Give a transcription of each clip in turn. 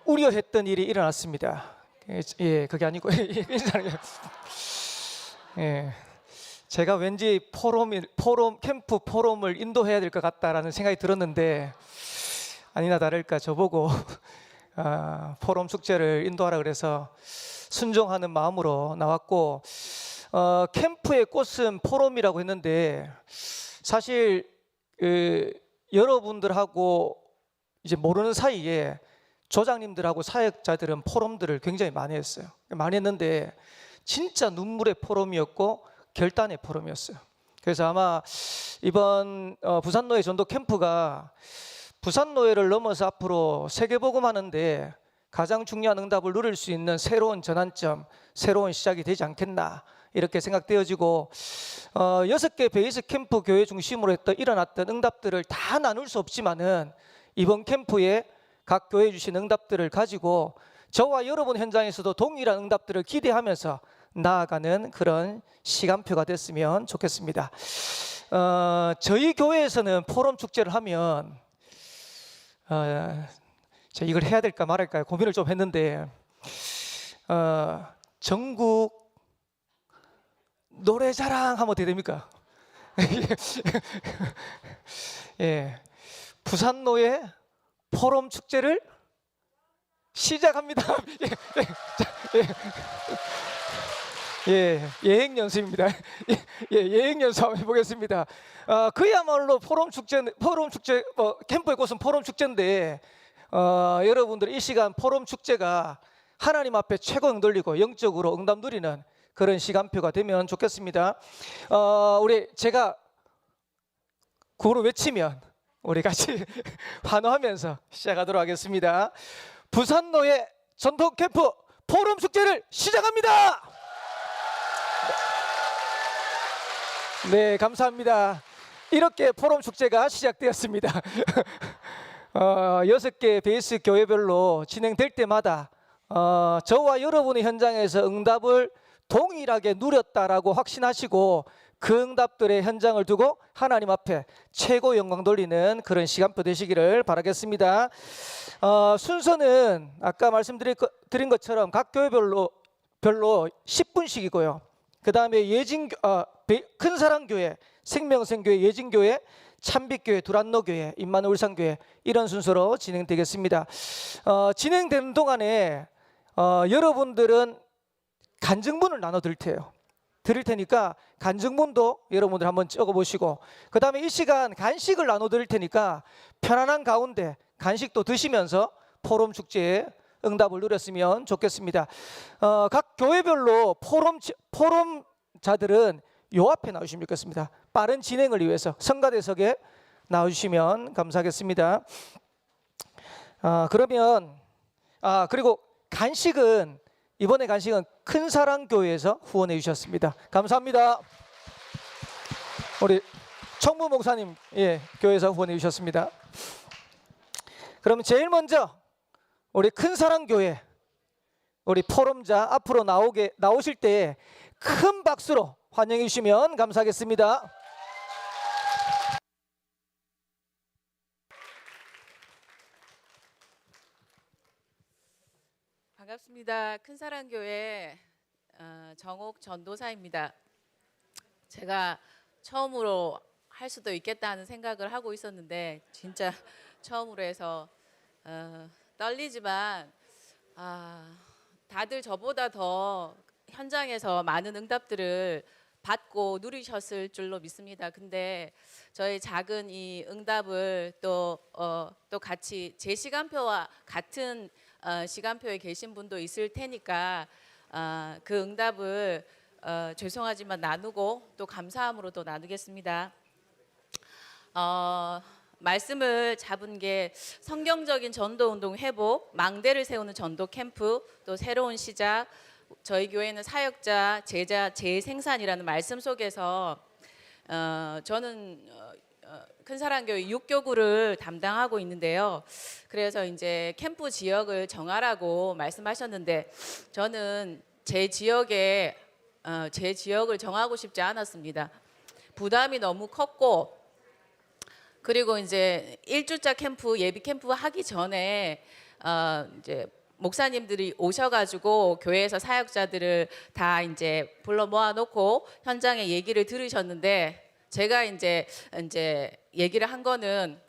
우려했던 일이 일어났습니다. 그게 아니고 예, 제가 왠지 캠프 포럼을 인도해야 될 것 같다라는 생각이 들었는데 아니나 다를까 저보고 포럼 축제를 인도하라 그래서 순종하는 마음으로 나왔고, 캠프의 꽃은 포럼이라고 했는데 사실 여러분들하고 이제 모르는 사이에 조장님들하고 사역자들은 포럼들을 굉장히 많이 했어요. 많이 했는데 진짜 눈물의 포럼이었고 결단의 포럼이었어요. 그래서 아마 이번 부산노예 전도 캠프가 부산노예를 넘어서 앞으로 세계복음하는데 가장 중요한 응답을 누릴 수 있는 새로운 전환점, 새로운 시작이 되지 않겠나 이렇게 생각되어지고, 6개 베이스 캠프 교회 중심으로 일어났던 응답들을 다 나눌 수 없지만은 이번 캠프에 각 교회 주신 응답들을 가지고 저와 여러분 현장에서도 동일한 응답들을 기대하면서 나아가는 그런 시간표가 됐으면 좋겠습니다. 저희 교회에서는 포럼 축제를 하면 제가 이걸 해야 될까 말할까 고민을 좀 했는데, 전국 노래자랑 하면 어떻게 됩니까? 예, 부산노예 포럼 축제를 시작합니다. 예행 연습입니다. 예행 연습 한번 해보겠습니다. 그야말로 캠프의 꽃은 포럼 축제인데, 여러분들 이 시간 포럼 축제가 하나님 앞에 최고 돌리고 영적으로 응답 누리는 그런 시간표가 되면 좋겠습니다. 제가 구호를 외치면 우리 같이 환호하면서 시작하도록 하겠습니다. 부산노예 전통 캠프 포럼 축제를 시작합니다. 네, 감사합니다. 이렇게 포럼 축제가 시작되었습니다. 6개 베이스 교회별로 진행될 때마다 저와 여러분의 현장에서 응답을 동일하게 누렸다라고 확신하시고 그 응답들의 현장을 두고 하나님 앞에 최고 영광 돌리는 그런 시간표 되시기를 바라겠습니다. 순서는 아까 말씀드린 것처럼 각 교회별로 10분씩이고요. 그 다음에 큰사랑교회, 생명생교회, 예진교회, 참빛교회, 두란노교회, 임마누엘상교회 이런 순서로 진행되겠습니다. 진행되는 동안에 여러분들은 간증문을 나눠 드릴 테니까 간증문도 여러분들 한번 적어보시고, 그 다음에 이 시간 간식을 나눠 드릴 테니까 편안한 가운데 간식도 드시면서 포럼 축제에 응답을 누렸으면 좋겠습니다. 각 교회별로 포럼자들은 요 앞에 나오시면 좋겠습니다. 빠른 진행을 위해서 성가대석에 나와주시면 감사하겠습니다. 그리고 이번에 간식은 큰사랑교회에서 후원해 주셨습니다. 감사합니다. 우리 청무 목사님 교회에서 후원해 주셨습니다. 그러면 제일 먼저 우리 큰사랑교회 우리 포럼자 앞으로 나오실 때 큰 박수로 환영해 주시면 감사하겠습니다. 반갑습니다. 큰사랑교회 정옥 전도사입니다. 제가 처음으로 할 수도 있겠다 하는 생각을 하고 있었는데 진짜 처음으로 해서 떨리지만 다들 저보다 더 현장에서 많은 응답들을 받고 누리셨을 줄로 믿습니다. 근데 저희 작은 이 응답을 또 같이 제 시간표와 같은 시간표에 계신 분도 있을 테니까 그 응답을 죄송하지만 나누고 또 감사함으로 또 나누겠습니다. 말씀을 잡은 게 성경적인 전도운동 회복, 망대를 세우는 전도 캠프, 또 새로운 시작, 저희 교회는 사역자, 제자, 재생산이라는 말씀 속에서 저는 큰사랑교회 6교구를 담당하고 있는데요. 그래서 이제 캠프 지역을 정하라고 말씀하셨는데 저는 제 지역을 정하고 싶지 않았습니다. 부담이 너무 컸고, 그리고 이제 1주차 캠프, 예비 캠프 하기 전에 이제 목사님들이 오셔가지고 교회에서 사역자들을 다 이제 불러 모아놓고 현장의 얘기를 들으셨는데 제가 이제 얘기를 한 거는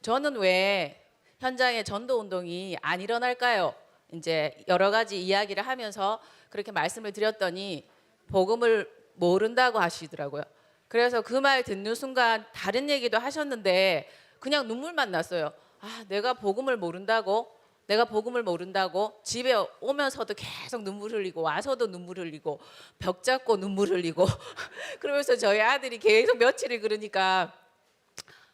저는 왜 현장의 전도 운동이 안 일어날까요? 이제 여러 가지 이야기를 하면서 그렇게 말씀을 드렸더니 복음을 모른다고 하시더라고요. 그래서 그 말 듣는 순간 다른 얘기도 하셨는데 그냥 눈물만 났어요. 아, 내가 복음을 모른다고? 내가 복음을 모른다고? 집에 오면서도 계속 눈물 흘리고 와서도 눈물 흘리고 벽 잡고 눈물 흘리고 그러면서 저희 아들이 계속 며칠을 그러니까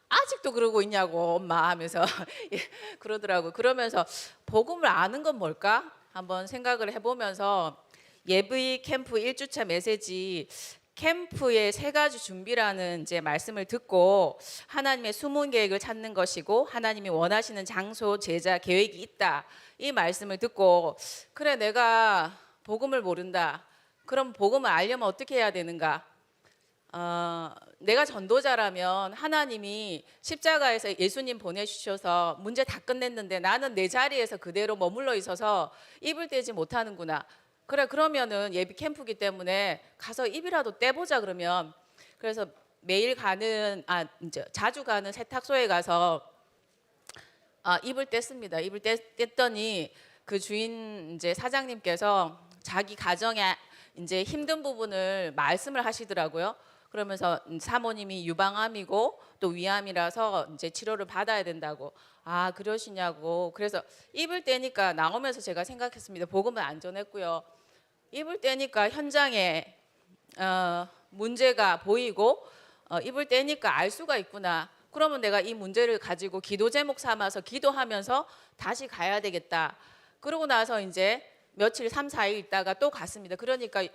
아직도 그러고 있냐고 엄마 하면서 예, 그러더라고요. 그러면서 복음을 아는 건 뭘까? 한번 생각을 해보면서 예비 캠프 1주차 메시지 캠프의 3가지 준비라는 이제 말씀을 듣고 하나님의 숨은 계획을 찾는 것이고 하나님이 원하시는 장소, 제자, 계획이 있다. 이 말씀을 듣고 그래 내가 복음을 모른다. 그럼 복음을 알려면 어떻게 해야 되는가? 내가 전도자라면 하나님이 십자가에서 예수님 보내주셔서 문제 다 끝냈는데 나는 내 자리에서 그대로 머물러 있어서 입을 떼지 못하는구나. 그래 그러면은 예비 캠프기 때문에 가서 입이라도 떼보자 그러면 그래서 매일 가는 이제 자주 가는 세탁소에 가서 입을 뗐습니다. 입을 뗐더니 그 주인 이제 사장님께서 자기 가정에 이제 힘든 부분을 말씀을 하시더라고요. 그러면서 사모님이 유방암이고 또 위암이라서 이제 치료를 받아야 된다고. 아 그러시냐고. 그래서 입을 떼니까 나오면서 제가 생각했습니다. 복음은 안 전했고요. 입을 떼니까 현장에 문제가 보이고 입을 떼니까 알 수가 있구나. 그러면 내가 이 문제를 가지고 기도 제목 삼아서 기도하면서 다시 가야 되겠다. 그러고 나서 이제 며칠 3, 4일 있다가 또 갔습니다. 그러니까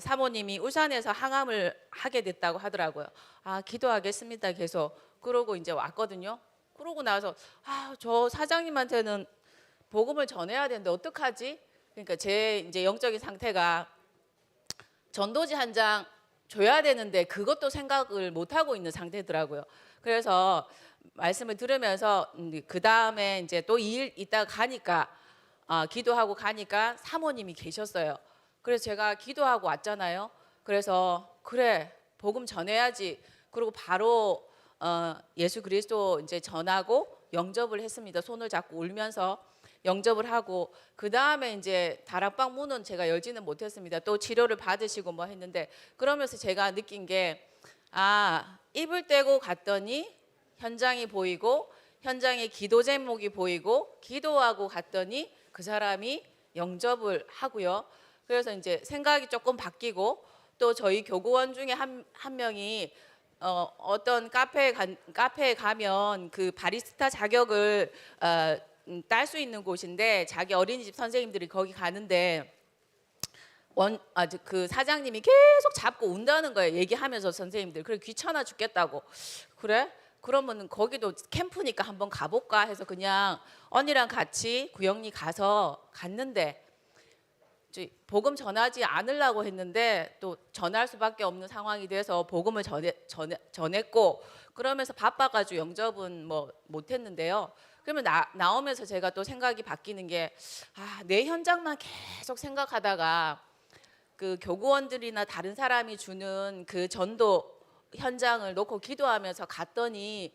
사모님이 울산에서 항암을 하게 됐다고 하더라고요. 아 기도하겠습니다 계속. 그러고 이제 왔거든요. 그러고 나서 저 사장님한테는 복음을 전해야 되는데 어떡하지? 그러니까 제 이제 영적인 상태가 전도지 한 장 줘야 되는데 그것도 생각을 못 하고 있는 상태더라고요. 그래서 말씀을 들으면서 그 다음에 이제 또 2일 있다가 가니까 기도하고 가니까 사모님이 계셨어요. 그래서 제가 기도하고 왔잖아요. 그래서 그래 복음 전해야지. 그리고 바로 예수 그리스도 이제 전하고 영접을 했습니다. 손을 잡고 울면서 영접을 하고 그 다음에 이제 다락방 문은 제가 열지는 못했습니다. 또 치료를 받으시고 뭐 했는데 그러면서 제가 느낀 게 입을 떼고 갔더니 현장이 보이고 현장의 기도 제목이 보이고 기도하고 갔더니 그 사람이 영접을 하고요. 그래서 이제 생각이 조금 바뀌고 또 저희 교구원 중에 한 명이 어떤 카페에 가면 그 바리스타 자격을 딸 수 있는 곳인데 자기 어린이집 선생님들이 거기 가는데 그 사장님이 계속 잡고 운다는 거예요. 얘기하면서 선생님들. 그래 귀찮아 죽겠다고. 그래? 그러면 거기도 캠프니까 한번 가볼까 해서 그냥 언니랑 같이 구영리 가서 갔는데 복음 전하지 않으려고 했는데 또 전할 수밖에 없는 상황이 돼서 복음을 전했고 그러면서 바빠가지고 영접은 뭐 못했는데요. 그러면 나오면서 제가 또 생각이 바뀌는 게 내 현장만 계속 생각하다가 그 교구원들이나 다른 사람이 주는 그 전도 현장을 놓고 기도하면서 갔더니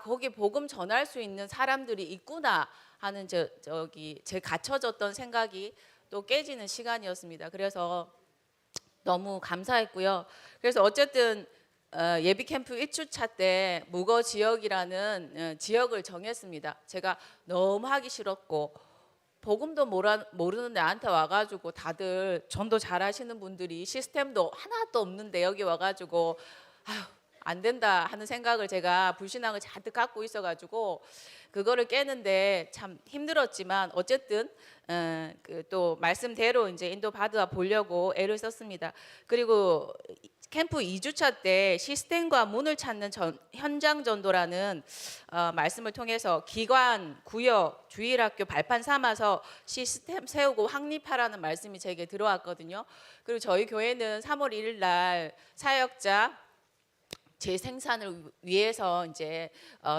거기 복음 전할 수 있는 사람들이 있구나 하는 제 갇혀졌던 생각이 또 깨지는 시간이었습니다. 그래서 너무 감사했고요. 그래서 어쨌든 예비 캠프 1주차 때 무거 지역이라는 지역을 정했습니다. 제가 너무 하기 싫었고 복음도 모르는 나한테 와가지고 다들 전도 잘하시는 분들이 시스템도 하나도 없는데 여기 와가지고 안 된다 하는 생각을 제가 불신앙을 잔뜩 갖고 있어가지고 그거를 깨는데 참 힘들었지만 어쨌든 또 말씀대로 이제 인도 받아 보려고 애를 썼습니다. 그리고 캠프 2주차 때 시스템과 문을 찾는 현장 전도라는 말씀을 통해서 기관, 구역, 주일학교 발판 삼아서 시스템 세우고 확립하라는 말씀이 제게 들어왔거든요. 그리고 저희 교회는 3월 1일 날 사역자 재생산을 위해서 이제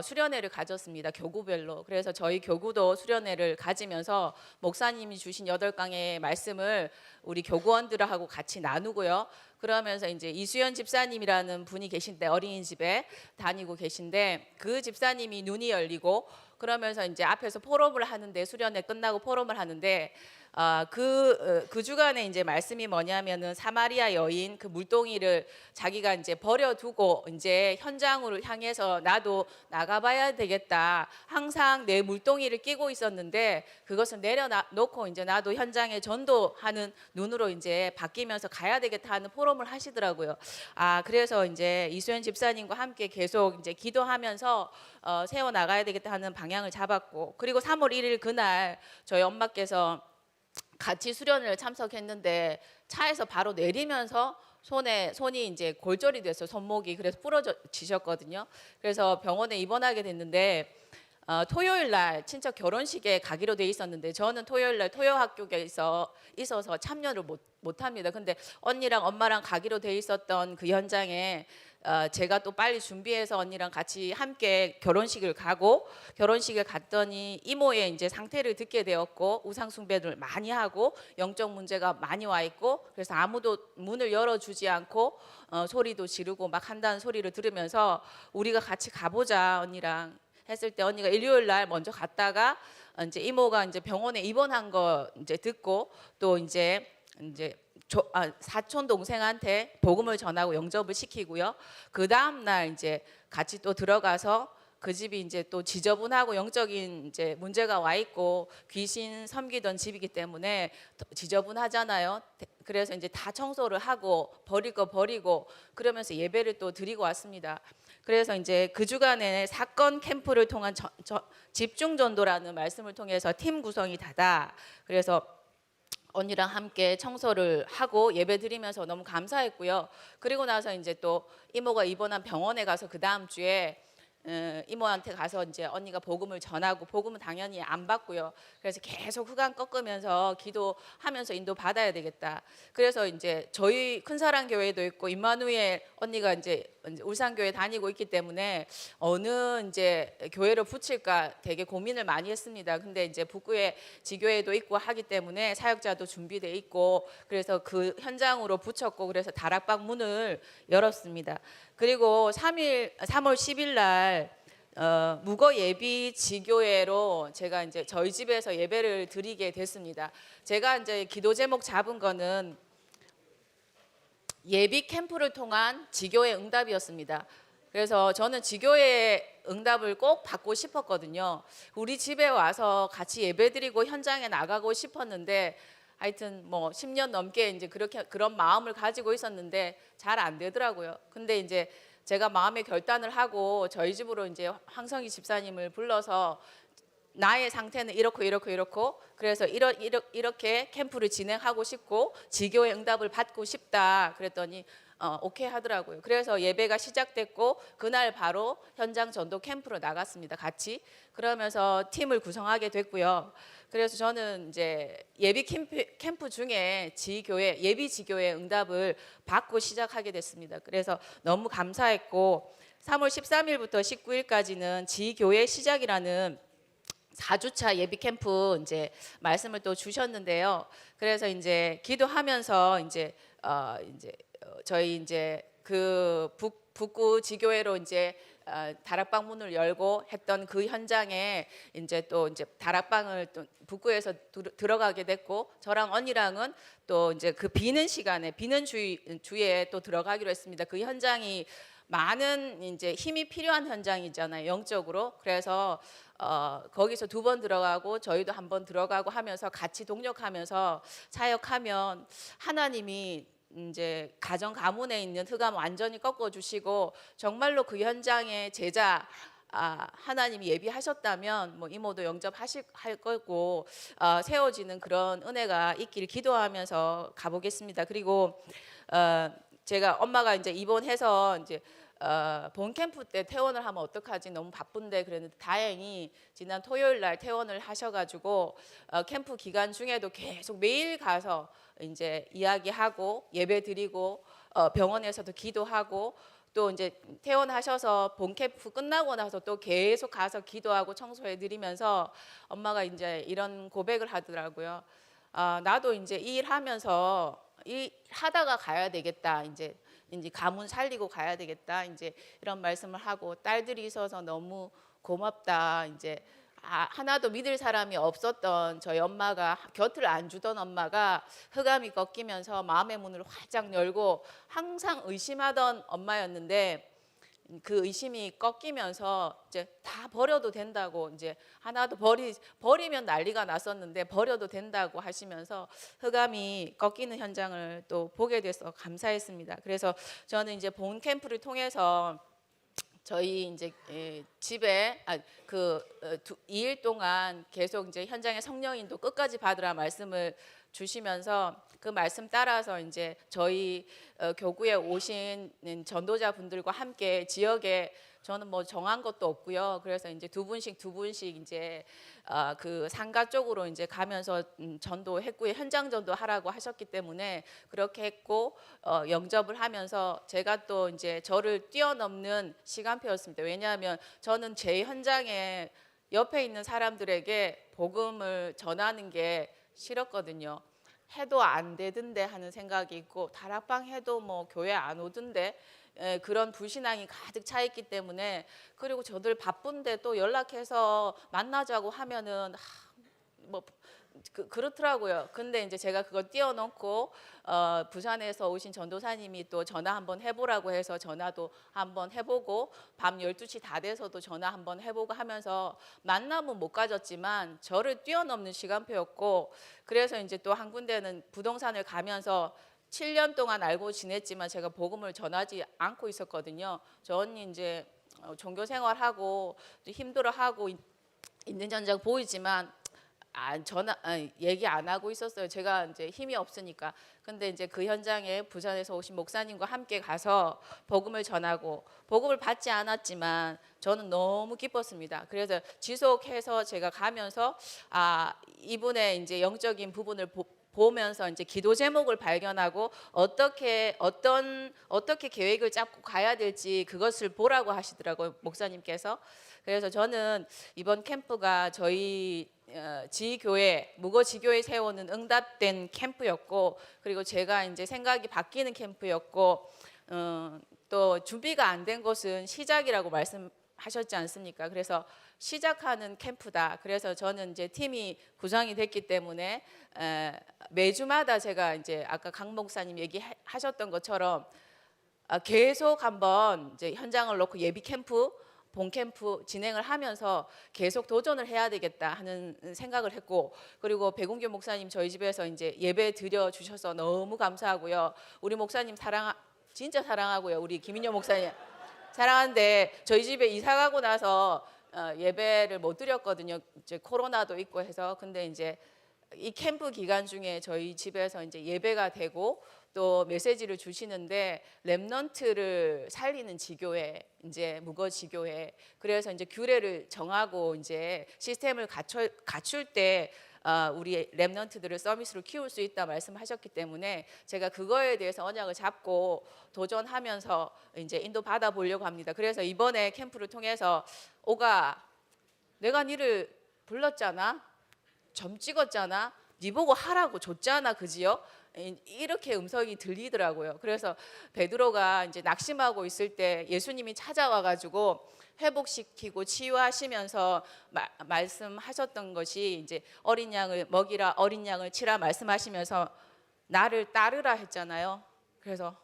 수련회를 가졌습니다. 교구별로. 그래서 저희 교구도 수련회를 가지면서 목사님이 주신 8강의 말씀을 우리 교구원들하고 같이 나누고요. 그러면서 이제 이수연 집사님이라는 분이 계신데 어린이집에 다니고 계신데 그 집사님이 눈이 열리고 그러면서 이제 앞에서 포럼을 하는데 수련회 끝나고 포럼을 하는데 그 주간에 이제 말씀이 뭐냐면은 사마리아 여인 그 물동이를 자기가 이제 버려두고 이제 현장으로 향해서 나도 나가봐야 되겠다. 항상 내 물동이를 끼고 있었는데 그것을 내려놓고 이제 나도 현장에 전도하는 눈으로 이제 바뀌면서 가야 되겠다 하는 포럼을 하시더라고요. 그래서 이제 이수연 집사님과 함께 계속 이제 기도하면서 세워 나가야 되겠다 하는 방향을 잡았고 그리고 3월 1일 그날 저희 엄마께서 같이 수련회를 참석했는데 차에서 바로 내리면서 손이 이제 골절이 돼서 손목이 그래서 부러지셨거든요. 그래서 병원에 입원하게 됐는데 토요일 날 친척 결혼식에 가기로 돼 있었는데 저는 토요일 날 토요학교에 있어서 참여를 못합니다. 근데 언니랑 엄마랑 가기로 돼 있었던 그 현장에 제가 또 빨리 준비해서 언니랑 같이 함께 결혼식을 가고 결혼식을 갔더니 이모의 이제 상태를 듣게 되었고 우상 숭배를 많이 하고 영적 문제가 많이 와 있고 그래서 아무도 문을 열어주지 않고 소리도 지르고 막 한다는 소리를 들으면서 우리가 같이 가보자 언니랑 했을 때 언니가 일요일 날 먼저 갔다가 이제 이모가 이제 병원에 입원한 거 이제 듣고 또 이제 사촌 동생한테 복음을 전하고 영접을 시키고요. 그 다음 날 이제 같이 또 들어가서 그 집이 이제 또 지저분하고 영적인 이제 문제가 와 있고 귀신 섬기던 집이기 때문에 지저분하잖아요. 그래서 이제 다 청소를 하고 버릴 거 버리고 그러면서 예배를 또 드리고 왔습니다. 그래서 이제 그 주간에 사건 캠프를 통한 집중 전도라는 말씀을 통해서 팀 구성이 다다. 그래서 언니랑 함께 청소를 하고 예배 드리면서 너무 감사했고요. 그리고 나서 이제 또 이모가 입원한 병원에 가서 그 다음 주에 이모한테 가서 이제 언니가 복음을 전하고 복음은 당연히 안 받고요. 그래서 계속 후간 꺾으면서 기도하면서 인도 받아야 되겠다. 그래서 이제 저희 큰사랑 교회도 있고 임마누엘 언니가 이제 울산교회 다니고 있기 때문에 어느 이제 교회로 붙일까 되게 고민을 많이 했습니다. 근데 이제 북구에 지교회도 있고 하기 때문에 사역자도 준비돼 있고 그래서 그 현장으로 붙였고 그래서 다락방 문을 열었습니다. 그리고 3월 10일 날 무거 예비 지교회로 제가 이제 저희 집에서 예배를 드리게 됐습니다. 제가 이제 기도 제목 잡은 거는 예비 캠프를 통한 지교회 응답이었습니다. 그래서 저는 지교회 응답을 꼭 받고 싶었거든요. 우리 집에 와서 같이 예배드리고 현장에 나가고 싶었는데 하여튼 뭐 10년 넘게 이제 그런 마음을 가지고 있었는데 잘 안 되더라고요. 근데 이제 제가 마음의 결단을 하고 저희 집으로 이제 황성희 집사님을 불러서 나의 상태는 이렇고 그래서 이렇게 캠프를 진행하고 싶고 지교의 응답을 받고 싶다 그랬더니 오케이 하더라고요. 그래서 예배가 시작됐고 그날 바로 현장 전도 캠프로 나갔습니다. 같이 그러면서 팀을 구성하게 됐고요. 그래서 저는 이제 예비 캠프 중에 예비 지교의 응답을 받고 시작하게 됐습니다. 그래서 너무 감사했고 3월 13일부터 19일까지는 지교의 시작이라는 4주차 예비 캠프 이제 말씀을 또 주셨는데요. 그래서 이제 기도하면서 저희 이제 그 북구 지교회로 이제 다락방 문을 열고 했던 그 현장에 이제 다락방을 또 북구에서 들어가게 됐고 저랑 언니랑은 또 이제 그 비는 주에 또 들어가기로 했습니다. 그 현장이 많은 이제 힘이 필요한 현장이잖아요, 영적으로. 그래서 거기서 2번 들어가고 저희도 1번 들어가고 하면서 같이 동력하면서 사역하면 하나님이 이제 가정 가문에 있는 흑암 완전히 꺾어 주시고 정말로 그 현장에 제자 하나님이 예비하셨다면 뭐 이모도 영접할 거고 세워지는 그런 은혜가 있기를 기도하면서 가보겠습니다. 그리고 제가 엄마가 이제 입원해서 이제 본 캠프 때 퇴원을 하면 어떡하지 너무 바쁜데 그랬는데 다행히 지난 토요일 날 퇴원을 하셔가지고 캠프 기간 중에도 계속 매일 가서 이제 이야기하고 예배 드리고 병원에서도 기도하고 또 이제 퇴원하셔서 본 캠프 끝나고 나서 또 계속 가서 기도하고 청소해 드리면서 엄마가 이제 이런 고백을 하더라고요. 아, 나도 이제 이 일하면서 일 하다가 가야 되겠다. 이제 가문 살리고 가야 되겠다. 이제 이런 말씀을 하고 딸들이 있어서 너무 고맙다. 이제 하나도 믿을 사람이 없었던 저희 엄마가 곁을 안 주던 엄마가 흑암이 꺾이면서 마음의 문을 활짝 열고 항상 의심하던 엄마였는데 그 의심이 꺾이면서 이제 다 버려도 된다고 이제 하나도 버리면 난리가 났었는데 버려도 된다고 하시면서 흑암이 꺾이는 현장을 또 보게 돼서 감사했습니다. 그래서 저는 이제 본 캠프를 통해서 저희 이제 집에 2일 동안 계속 이제 현장의 성령인도 끝까지 받으라 말씀을 주시면서 그 말씀 따라서 이제 저희 교구에 오신 전도자분들과 함께 지역에 저는 뭐 정한 것도 없고요. 그래서 이제 두 분씩 이제 그 상가 쪽으로 이제 가면서 전도했고요. 현장 전도하라고 하셨기 때문에 그렇게 했고 영접을 하면서 제가 또 이제 저를 뛰어넘는 시간표였습니다. 왜냐하면 저는 제 현장에 옆에 있는 사람들에게 복음을 전하는 게 싫었거든요. 해도 안 되던데 하는 생각이 있고 다락방 해도 뭐 교회 안 오던데 그런 불신앙이 가득 차 있기 때문에 그리고 저들 바쁜데 또 연락해서 만나자고 하면은 뭐 그렇더라고요. 근데 이제 제가 그걸 뛰어넘고 부산에서 오신 전도사님이 또 전화 한번 해보라고 해서 전화도 한번 해보고 밤 12시 다 돼서도 전화 한번 해보고 하면서 만남은 못 가졌지만 저를 뛰어넘는 시간표였고 그래서 이제 또 한 군데는 부동산을 가면서 7년 동안 알고 지냈지만 제가 복음을 전하지 않고 있었거든요. 저 언니 이제 종교 생활하고 힘들어하고 있는 현장 보이지만 얘기 안 하고 있었어요. 제가 이제 힘이 없으니까. 근데 이제 그 현장에 부산에서 오신 목사님과 함께 가서 복음을 전하고 복음을 받지 않았지만 저는 너무 기뻤습니다. 그래서 지속해서 제가 가면서 이분의 이제 영적인 부분을 보면서 이제 기도 제목을 발견하고 어떻게 계획을 잡고 가야 될지 그것을 보라고 하시더라고요, 목사님께서. 그래서 저는 이번 캠프가 저희 지교회 무거지교회 세우는 응답된 캠프였고 그리고 제가 이제 생각이 바뀌는 캠프였고 또 준비가 안 된 것은 시작이라고 말씀하셨지 않습니까? 그래서 시작하는 캠프다. 그래서 저는 이제 팀이 구성이 됐기 때문에 매주마다 제가 이제 아까 강 목사님 얘기하셨던 것처럼 계속 한번 이제 현장을 놓고 예비 캠프 본 캠프 진행을 하면서 계속 도전을 해야 되겠다 하는 생각을 했고 그리고 백운교 목사님 저희 집에서 이제 예배 드려 주셔서 너무 감사하고요. 우리 목사님 진짜 사랑하고요. 우리 김인효 목사님 사랑하는데 저희 집에 이사 가고 나서 예배를 못 드렸거든요. 이제 코로나도 있고 해서 근데 이제 이 캠프 기간 중에 저희 집에서 이제 예배가 되고 또 메시지를 주시는데 렘넌트를 살리는 지교회 이제 무거 지교회 그래서 이제 규례를 정하고 이제 시스템을 갖출 때 우리 렘넌트들을 서비스로 키울 수 있다 말씀하셨기 때문에 제가 그거에 대해서 언약을 잡고 도전하면서 이제 인도 받아 보려고 합니다. 그래서 이번에 캠프를 통해서 오가 내가 니를 불렀잖아. 점 찍었잖아. 니 보고 하라고 줬잖아. 그지요? 이렇게 음성이 들리더라고요. 그래서 베드로가 이제 낙심하고 있을 때 예수님이 찾아와 가지고 회복시키고 치유하시면서 말씀하셨던 것이 이제 어린 양을 먹이라 어린 양을 치라 말씀하시면서 나를 따르라 했잖아요. 그래서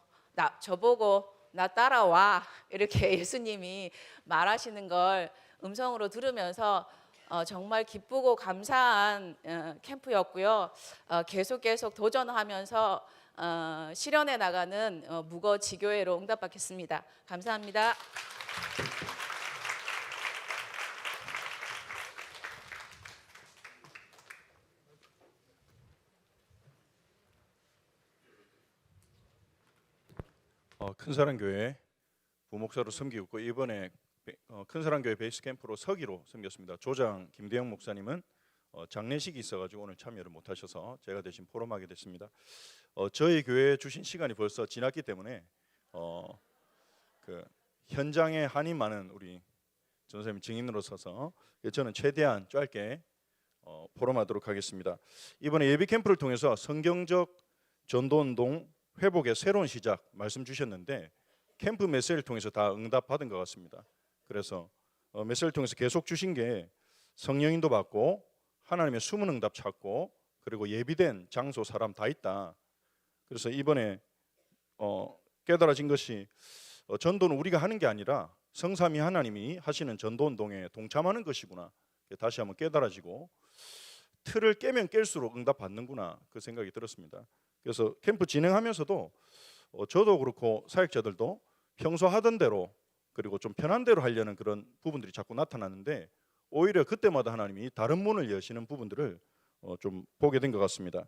저보고 나 따라와 이렇게 예수님이 말하시는 걸 음성으로 들으면서 정말 기쁘고 감사한 캠프였고요. 계속 도전하면서 실현해 나가는 무거 지교회로 응답받겠습니다. 감사합니다. 큰사랑교회 부목사로 섬기고 있고 이번에 큰사랑교회 베이스 캠프로 서기로 섬겼습니다. 조장 김대영 목사님은 장례식이 있어가지고 오늘 참여를 못하셔서 제가 대신 포럼하게 됐습니다. 저희 교회에 주신 시간이 벌써 지났기 때문에 그 현장에 한이 많은 우리 전선생님 증인으로 서서 저는 최대한 짧게 포럼하도록 하겠습니다. 이번에 예비 캠프를 통해서 성경적 전도운동 회복의 새로운 시작 말씀 주셨는데 캠프 메시지를 통해서 다 응답받은 것 같습니다. 그래서 메시지를 통해서 계속 주신 게 성령인도 받고 하나님의 숨은 응답 찾고 그리고 예비된 장소 사람 다 있다. 그래서 이번에 깨달아진 것이 전도는 우리가 하는 게 아니라 성삼위 하나님이 하시는 전도운동에 동참하는 것이구나. 다시 한번 깨달아지고 틀을 깨면 깰수록 응답받는구나 그 생각이 들었습니다. 그래서 캠프 진행하면서도 저도 그렇고 사역자들도 평소 하던 대로 그리고 좀 편한 대로 하려는 그런 부분들이 자꾸 나타나는데 오히려 그때마다 하나님이 다른 문을 여시는 부분들을 좀 보게 된 것 같습니다.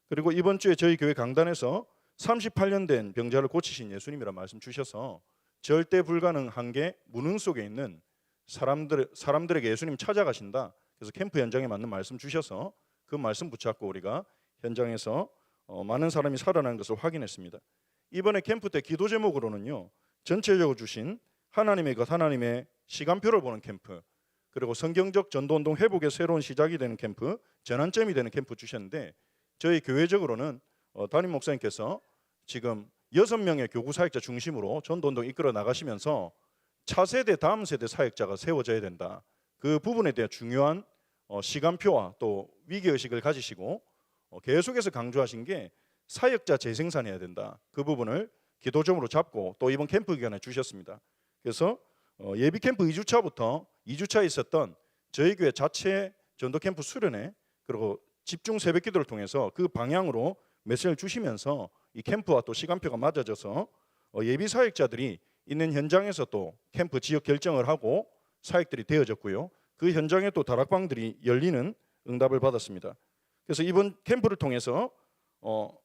그리고 이번 주에 저희 교회 강단에서 38년 된 병자를 고치신 예수님이라 말씀 주셔서 절대 불가능한 게 무능 속에 있는 사람들에게 예수님 찾아가신다. 그래서 캠프 현장에 맞는 말씀 주셔서 그 말씀 붙잡고 우리가 현장에서 많은 사람이 살아나는 것을 확인했습니다. 이번에 캠프 때 기도 제목으로는요. 전체적으로 주신 하나님의 것 하나님의 시간표를 보는 캠프 그리고 성경적 전도운동 회복의 새로운 시작이 되는 캠프 전환점이 되는 캠프 주셨는데 저희 교회적으로는 담임 목사님께서 지금 6명의 교구 사역자 중심으로 전도운동 이끌어 나가시면서 차세대 다음 세대 사역자가 세워져야 된다. 그 부분에 대한 중요한 시간표와 또 위기의식을 가지시고 계속해서 강조하신 게 사역자 재생산해야 된다. 그 부분을 기도점으로 잡고 또 이번 캠프 기간에 주셨습니다. 그래서 예비 캠프 2주차부터 2주차에 있었던 저희 교회 자체 전도 캠프 수련회 그리고 집중 새벽 기도를 통해서 그 방향으로 메시지를 주시면서 이 캠프와 또 시간표가 맞아져서 예비 사역자들이 있는 현장에서 또 캠프 지역 결정을 하고 사역들이 되어졌고요. 그 현장에 또 다락방들이 열리는 응답을 받았습니다. 그래서 이번 캠프를 통해서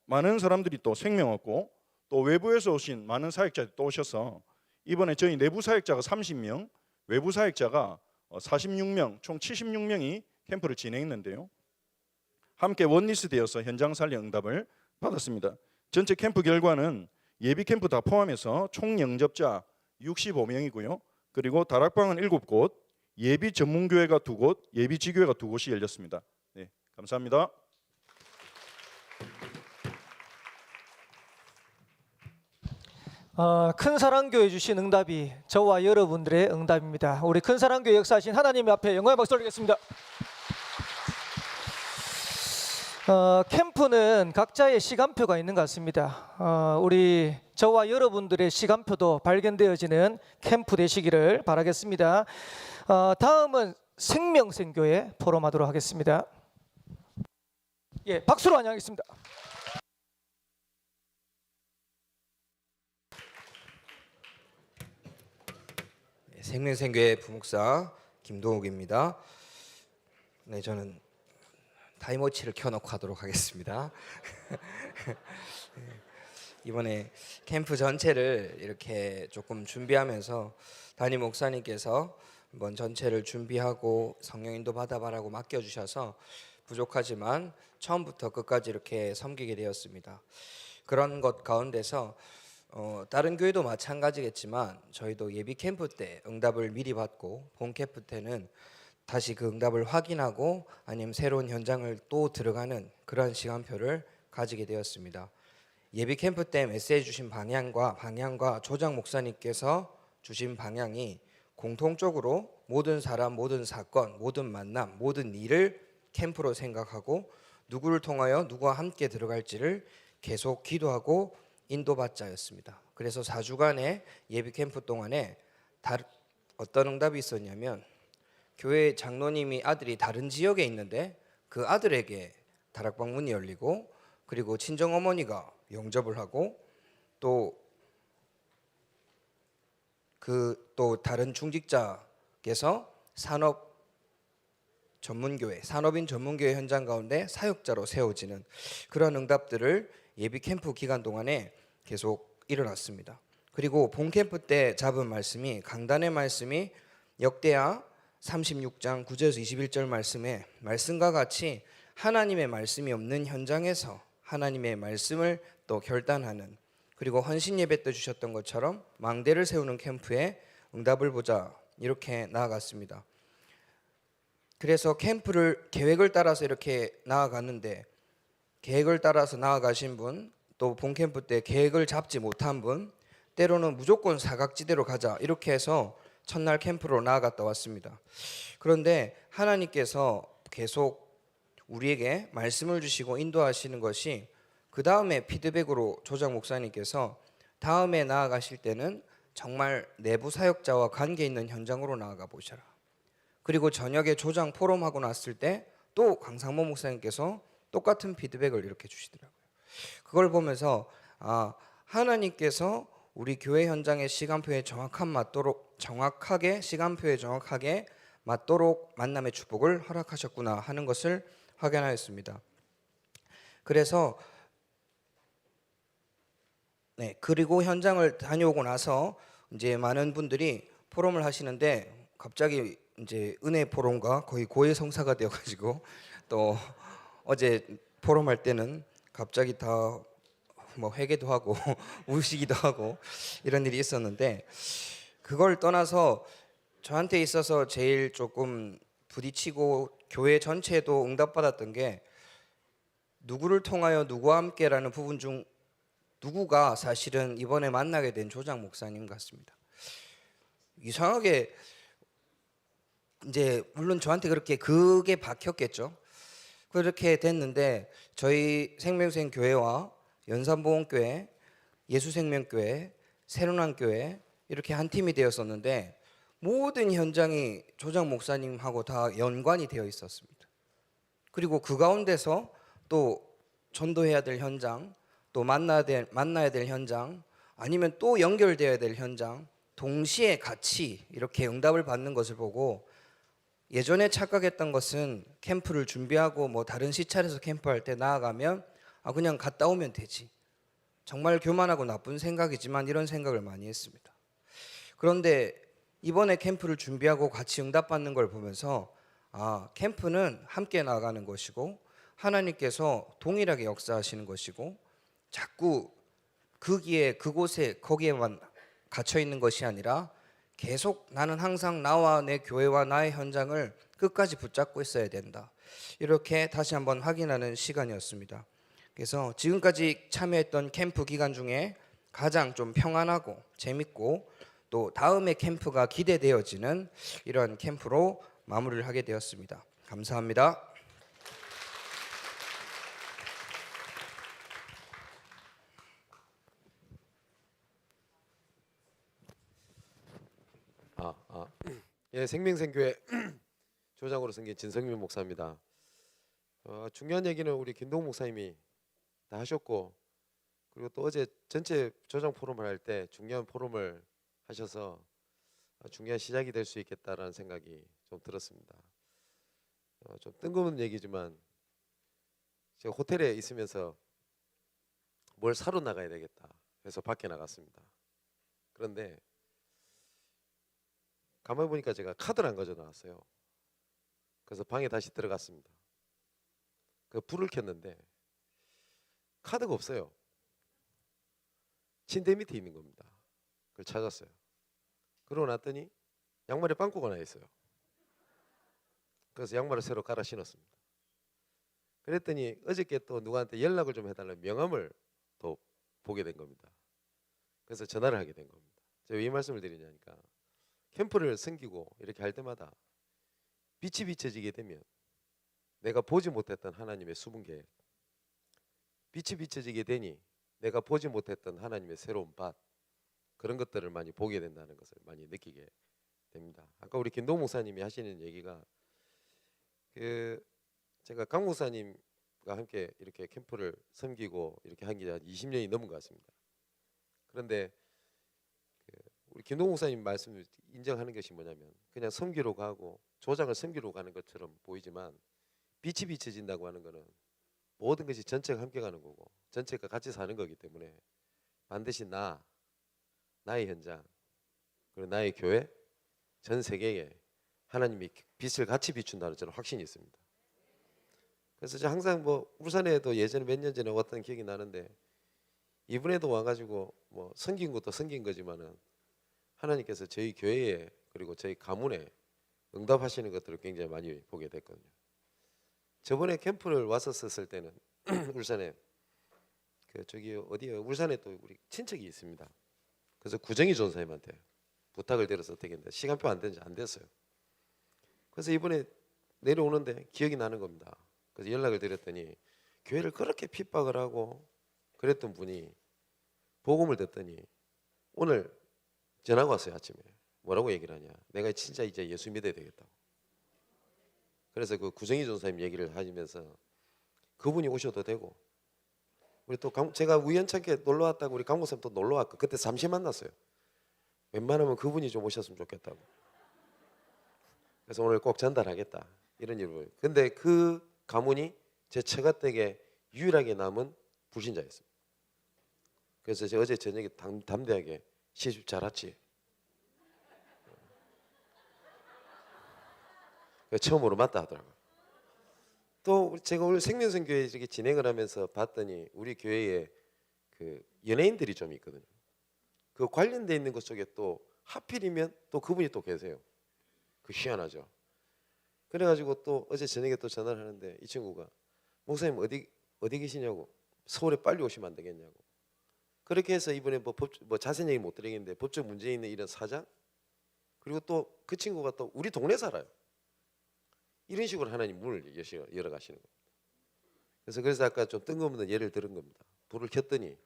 많은 사람들이 또 생명 얻고 또 외부에서 오신 많은 사역자들이 또 오셔서 이번에 저희 내부 사역자가 30명, 외부 사역자가 46명, 총 76명이 캠프를 진행했는데요. 함께 원리스 되어서 현장 살려 응답을 받았습니다. 전체 캠프 결과는 예비 캠프 다 포함해서 총 영접자 65명이고요. 그리고 다락방은 7곳, 예비 전문교회가 2곳, 예비 지교회가 2곳이 열렸습니다. 네, 감사합니다. 큰사랑교회 주신 응답이 저와 여러분들의 응답입니다. 우리 큰사랑교회 역사하신 하나님 앞에 영광의 박수 올리겠습니다. 캠프는 각자의 시간표가 있는 것 같습니다. 우리 저와 여러분들의 시간표도 발견되어지는 캠프 되시기를 바라겠습니다. 다음은 생명생교회 포럼하도록 하겠습니다. 예, 박수로 환영하겠습니다. 생명생교회 부목사 김동욱입니다. 네, 저는 타임워치를 켜놓고 하도록 하겠습니다. 이번에 캠프 전체를 이렇게 조금 준비하면서 담임 목사님께서 한번 전체를 준비하고 성령인도 받아봐라고 맡겨주셔서 부족하지만 처음부터 끝까지 이렇게 섬기게 되었습니다. 그런 것 가운데서 다른 교회도 마찬가지겠지만 저희도 예비 캠프 때 응답을 미리 받고 본 캠프 때는 다시 그 응답을 확인하고 아니면 새로운 현장을 또 들어가는 그런 시간표를 가지게 되었습니다. 예비 캠프 때 메시지 주신 방향과 조장 목사님께서 주신 방향이 공통적으로 모든 사람, 모든 사건, 모든 만남, 모든 일을 캠프로 생각하고 누구를 통하여 누구와 함께 들어갈지를 계속 기도하고 인도받자였습니다. 그래서 4주간의 예비 캠프 동안에 어떤 응답이 있었냐면 교회 장로님이 아들이 다른 지역에 있는데 그 아들에게 다락방 문이 열리고 그리고 친정어머니가 영접을 하고 또 다른 중직자께서 산업인 전문교회 현장 가운데 사역자로 세워지는 그런 응답들을 예비 캠프 기간 동안에 계속 일어났습니다. 그리고 본 캠프 때 잡은 말씀이 강단의 말씀이 역대하 36장 9절에서 21절 말씀에 말씀과 같이 하나님의 말씀이 없는 현장에서 하나님의 말씀을 또 결단하는 그리고 헌신 예배 때 주셨던 것처럼 망대를 세우는 캠프에 응답을 보자 이렇게 나아갔습니다. 그래서 캠프를 계획을 따라서 이렇게 나아갔는데 계획을 따라서 나아가신 분, 또 본캠프 때 계획을 잡지 못한 분, 때로는 무조건 사각지대로 가자 이렇게 해서 첫날 캠프로 나아갔다 왔습니다. 그런데 하나님께서 계속 우리에게 말씀을 주시고 인도하시는 것이 그 다음에 피드백으로 조장 목사님께서 다음에 나아가실 때는 정말 내부 사역자와 관계 있는 현장으로 나아가 보셔라. 그리고 저녁에 조장 포럼하고 났을 때 또 강상모 목사님께서 똑같은 피드백을 이렇게 주시더라고요. 그걸 보면서 하나님께서 우리 교회 현장의 시간표에 정확하게 시간표에 정확하게 맞도록 만남의 축복을 허락하셨구나 하는 것을 확인하였습니다. 그래서 그리고 현장을 다녀오고 나서 이제 많은 분들이 포럼을 하시는데 갑자기 이제 은혜 포럼과 거의 고해성사가 되어가지고 또 어제 포럼할 때는 갑자기 다 뭐 회개도 하고 우시기도 하고 이런 일이 있었는데 그걸 떠나서 저한테 있어서 제일 조금 부딪히고 교회 전체도 응답받았던 게 누구를 통하여 누구와 함께라는 부분 중 누구가 사실은 이번에 만나게 된 조장 목사님 같습니다. 이상하게 이제 물론 저한테 그게 박혔겠죠. 그렇게 됐는데 저희 생명생 교회와 연산보험교회, 예수생명교회, 새로난교회 이렇게 한 팀이 되었었는데 모든 현장이 조장 목사님하고 다 연관이 되어 있었습니다. 그리고 그 가운데서 또 전도해야 될 현장, 또 만나야 될 현장, 아니면 또 연결되어야 될 현장, 동시에 같이 이렇게 응답을 받는 것을 보고 예전에 착각했던 것은 캠프를 준비하고 뭐 다른 시찰에서 캠프할 때 나아가면 그냥 갔다 오면 되지. 정말 교만하고 나쁜 생각이지만 이런 생각을 많이 했습니다. 그런데 이번에 캠프를 준비하고 같이 응답받는 걸 보면서 캠프는 함께 나아가는 것이고 하나님께서 동일하게 역사하시는 것이고 자꾸 그곳에 거기에만 갇혀 있는 것이 아니라 계속 나는 항상 나와 내 교회와 나의 현장을 끝까지 붙잡고 있어야 된다. 이렇게 다시 한번 확인하는 시간이었습니다. 그래서 지금까지 참여했던 캠프 기간 중에 가장 좀 평안하고 재밌고 또 다음에 캠프가 기대되어지는 이런 캠프로 마무리를 하게 되었습니다. 감사합니다. 예, 생명생교회 조장으로 섬긴 진성민 목사입니다. 중요한 얘기는 우리 김동 목사님이 다 하셨고, 그리고 또 어제 전체 조장 포럼을 할 때 중요한 포럼을 하셔서 중요한 시작이 될 수 있겠다라는 생각이 좀 들었습니다. 좀 뜬금없는 얘기지만 제가 호텔에 있으면서 뭘 사러 나가야 되겠다 해서 밖에 나갔습니다. 그런데 가만히 보니까 제가 카드를 안 가져 나왔어요. 그래서 방에 다시 들어갔습니다. 그 불을 켰는데 카드가 없어요. 침대 밑에 있는 겁니다. 그걸 찾았어요. 그러고 났더니 양말에 빵꾸가 나 있어요. 그래서 양말을 새로 갈아 신었습니다. 그랬더니 어저께 또 누구한테 연락을 좀 해달라는 명함을 또 보게 된 겁니다. 그래서 전화를 하게 된 겁니다. 제가 왜 이 말씀을 드리냐니까 캠프를 섬기고 이렇게 할 때마다 빛이 비춰지게 되면 내가 보지 못했던 하나님의 숨은 계획, 빛이 비춰지게 되니 내가 보지 못했던 하나님의 새로운 밭, 그런 것들을 많이 보게 된다는 것을 많이 느끼게 됩니다. 아까 우리 김동 목사님이 하시는 얘기가 제가 강 목사님과 함께 이렇게 캠프를 섬기고 이렇게 한 게 한 20년이 넘은 것 같습니다. 그런데 우리 김동 목사님 말씀을 인정하는 것이 뭐냐면 그냥 섬기러 가고 조장을 섬기러 가는 것처럼 보이지만 빛이 비춰진다고 하는 것은 모든 것이 전체가 함께 가는 거고 전체가 같이 사는 거기 때문에 반드시 나의 현장 그리고 나의 교회 전 세계에 하나님이 빛을 같이 비춘다는 저는 확신이 있습니다. 그래서 제가 항상 뭐 울산에도 예전에 몇 년 전에 왔던 기억이 나는데 이번에도 와가지고 뭐 섬긴 것도 섬긴 거지만은 하나님께서 저희 교회에 그리고 저희 가문에 응답하시는 것들을 굉장히 많이 보게 됐거든요. 저번에 캠프를 왔었을 때는 울산에 그 저기 어디요? 울산에 또 우리 친척이 있습니다. 그래서 구정희 전사님한테 부탁을 드려서 어떻게 했는데 시간표 안 된지 안 됐어요. 그래서 이번에 내려오는데 기억이 나는 겁니다. 그래서 연락을 드렸더니 교회를 그렇게 핍박을 하고 그랬던 분이 복음을 듣더니 오늘 전화가 왔어요. 아침에 뭐라고 얘기를 하냐, 내가 진짜 이제 예수 믿어야 되겠다고. 그래서 그 구정희 전사님 얘기를 하시면서 그분이 오셔도 되고, 우리 또 제가 우연찮게 놀러 왔다고 우리 강목사님 또 놀러 왔고 그때 잠시 만났어요. 웬만하면 그분이 좀 오셨으면 좋겠다고. 그래서 오늘 꼭 전달하겠다 이런 일을. 근데 그 가문이 제 처가댁에 유일하게 남은 불신자였습니다. 그래서 제가 어제 저녁에 담대하게 시집 잘 왔지. 처음으로 맞다 하더라고요. 또 제가 오늘 생명선교회 이렇게 진행을 하면서 봤더니 우리 교회에 그 연예인들이 좀 있거든요. 그 관련돼 있는 것 속에 또 하필이면 또 그분이 또 계세요. 그 희한하죠. 그래가지고 또 어제 저녁에 또 전화를 하는데 이 친구가 목사님 어디 계시냐고, 서울에 빨리 오시면 안 되겠냐고. 그렇게 해서 이번에 뭐 자세히 얘기 못 드리겠는데 법적 문제 있는 이런 사장, 그리고 또 그 친구가 또 우리 동네 살아요. 이런 식으로 하나님 문을 열어 가시는 겁니다. 그래서 아까 좀 뜬금없는 예를 들은 겁니다. 불을 켰더니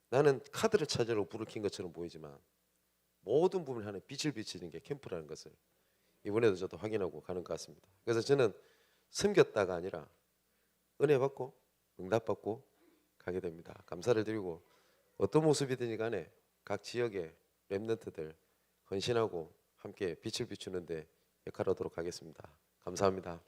나는 카드를 찾으려고 불을 킨 것처럼 보이지만 모든 부분을 하는 빛을 비치는 게 캠프라는 것을 이번에도 저도 확인하고 가는 것 같습니다. 그래서 저는 섬겼다가 아니라 은혜 받고 응답 받고 가게 됩니다. 감사를 드리고 어떤 모습이든지 간에 각 지역의 렘넌트들 헌신하고 함께 빛을 비추는데 역할하도록 하겠습니다. 감사합니다.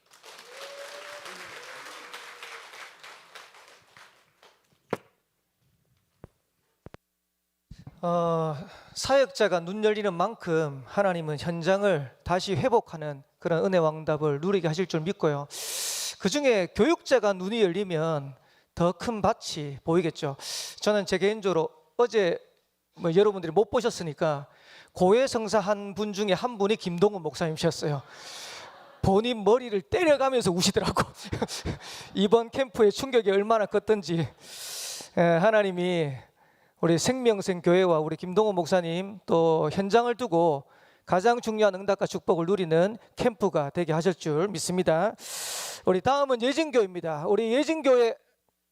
사역자가 눈 열리는 만큼 하나님은 현장을 다시 회복하는 그런 은혜 왕답을 누리게 하실 줄 믿고요. 그중에 교육자가 눈이 열리면 더 큰 밭이 보이겠죠. 저는 제 개인적으로 어제 뭐 여러분들이 못 보셨으니까 고해성사 한 분 중에 한 분이 김동훈 목사님이셨어요. 본인 머리를 때려가면서 우시더라고. 이번 캠프의 충격이 얼마나 컸던지. 하나님이 우리 생명생 교회와 우리 김동훈 목사님 또 현장을 두고 가장 중요한 응답과 축복을 누리는 캠프가 되게 하실 줄 믿습니다. 우리 다음은 예진교입니다. 우리 예진교회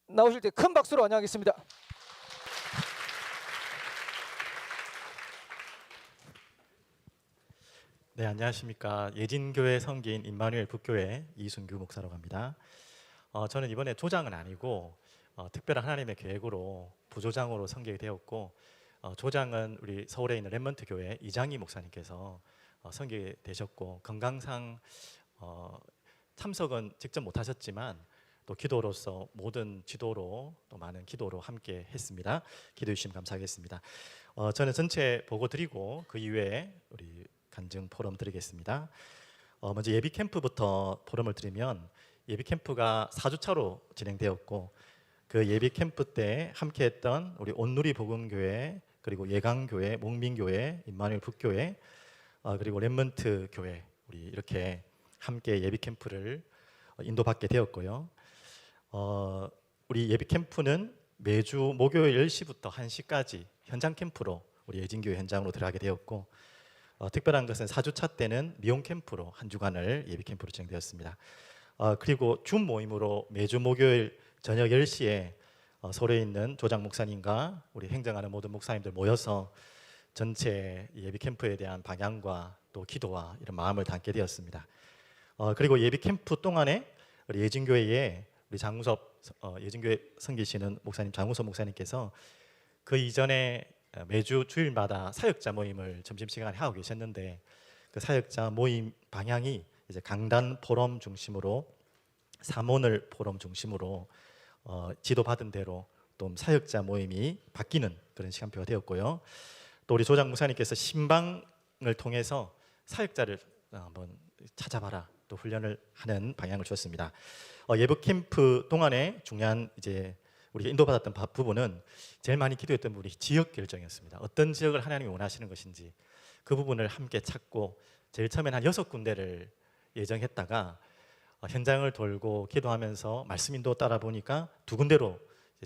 나오실 때 큰 박수로 환영하겠습니다. 네, 안녕하십니까. 예진교회 성기인 임마누엘 북교회 이순규 목사라고 합니다. 저는 이번에 조장은 아니고 특별한 하나님의 계획으로 부조장으로 선교가 되었고, 조장은 우리 서울에 있는 렘넌트 교회 이장희 목사님께서 선교가 되셨고, 건강상 참석은 직접 못하셨지만 또 기도로서 모든 지도로 또 많은 기도로 함께 했습니다. 기도해 주시면 감사하겠습니다. 저는 전체 보고 드리고 그 이후에 우리 간증 포럼 드리겠습니다. 먼저 예비 캠프부터 포럼을 드리면, 예비 캠프가 4주차로 진행되었고 그 예비 캠프 때 함께했던 우리 온누리 복음교회, 그리고 예강교회, 목민교회, 임마누엘 북교회, 그리고 렘넌트 교회, 우리 이렇게 함께 예비 캠프를 인도받게 되었고요. 우리 예비 캠프는 매주 목요일 10시부터 1시까지 현장 캠프로 우리 예진교회 현장으로 들어가게 되었고, 특별한 것은 4주차 때는 미용 캠프로 한 주간을 예비 캠프로 진행되었습니다. 그리고 줌 모임으로 매주 목요일 저녁 10시에 서울에 있는 조장 목사님과 우리 행정하는 모든 목사님들 모여서 전체 예비 캠프에 대한 방향과 또 기도와 이런 마음을 담게 되었습니다. 그리고 예비 캠프 동안에 우리 예진교회에 우리 장우섭 예진교회 섬기시는 목사님 장우섭 목사님께서 그 이전에 매주 주일마다 사역자 모임을 점심시간에 하고 계셨는데, 그 사역자 모임 방향이 이제 강단 포럼 중심으로, 사모늘 포럼 중심으로 지도받은 대로 또 사역자 모임이 바뀌는 그런 시간표가 되었고요. 또 우리 조장 목사님께서 신방을 통해서 사역자를 한번 찾아봐라, 또 훈련을 하는 방향을 주었습니다. 예비 캠프 동안에 중요한 이제 우리가 인도받았던 부분은 제일 많이 기도했던 부분이 지역 결정이었습니다. 어떤 지역을 하나님이 원하시는 것인지 그 부분을 함께 찾고 제일 처음에는 한 6군데를 예정했다가 현장을 돌고 기도하면서 말씀 인도 따라 보니까 2군데로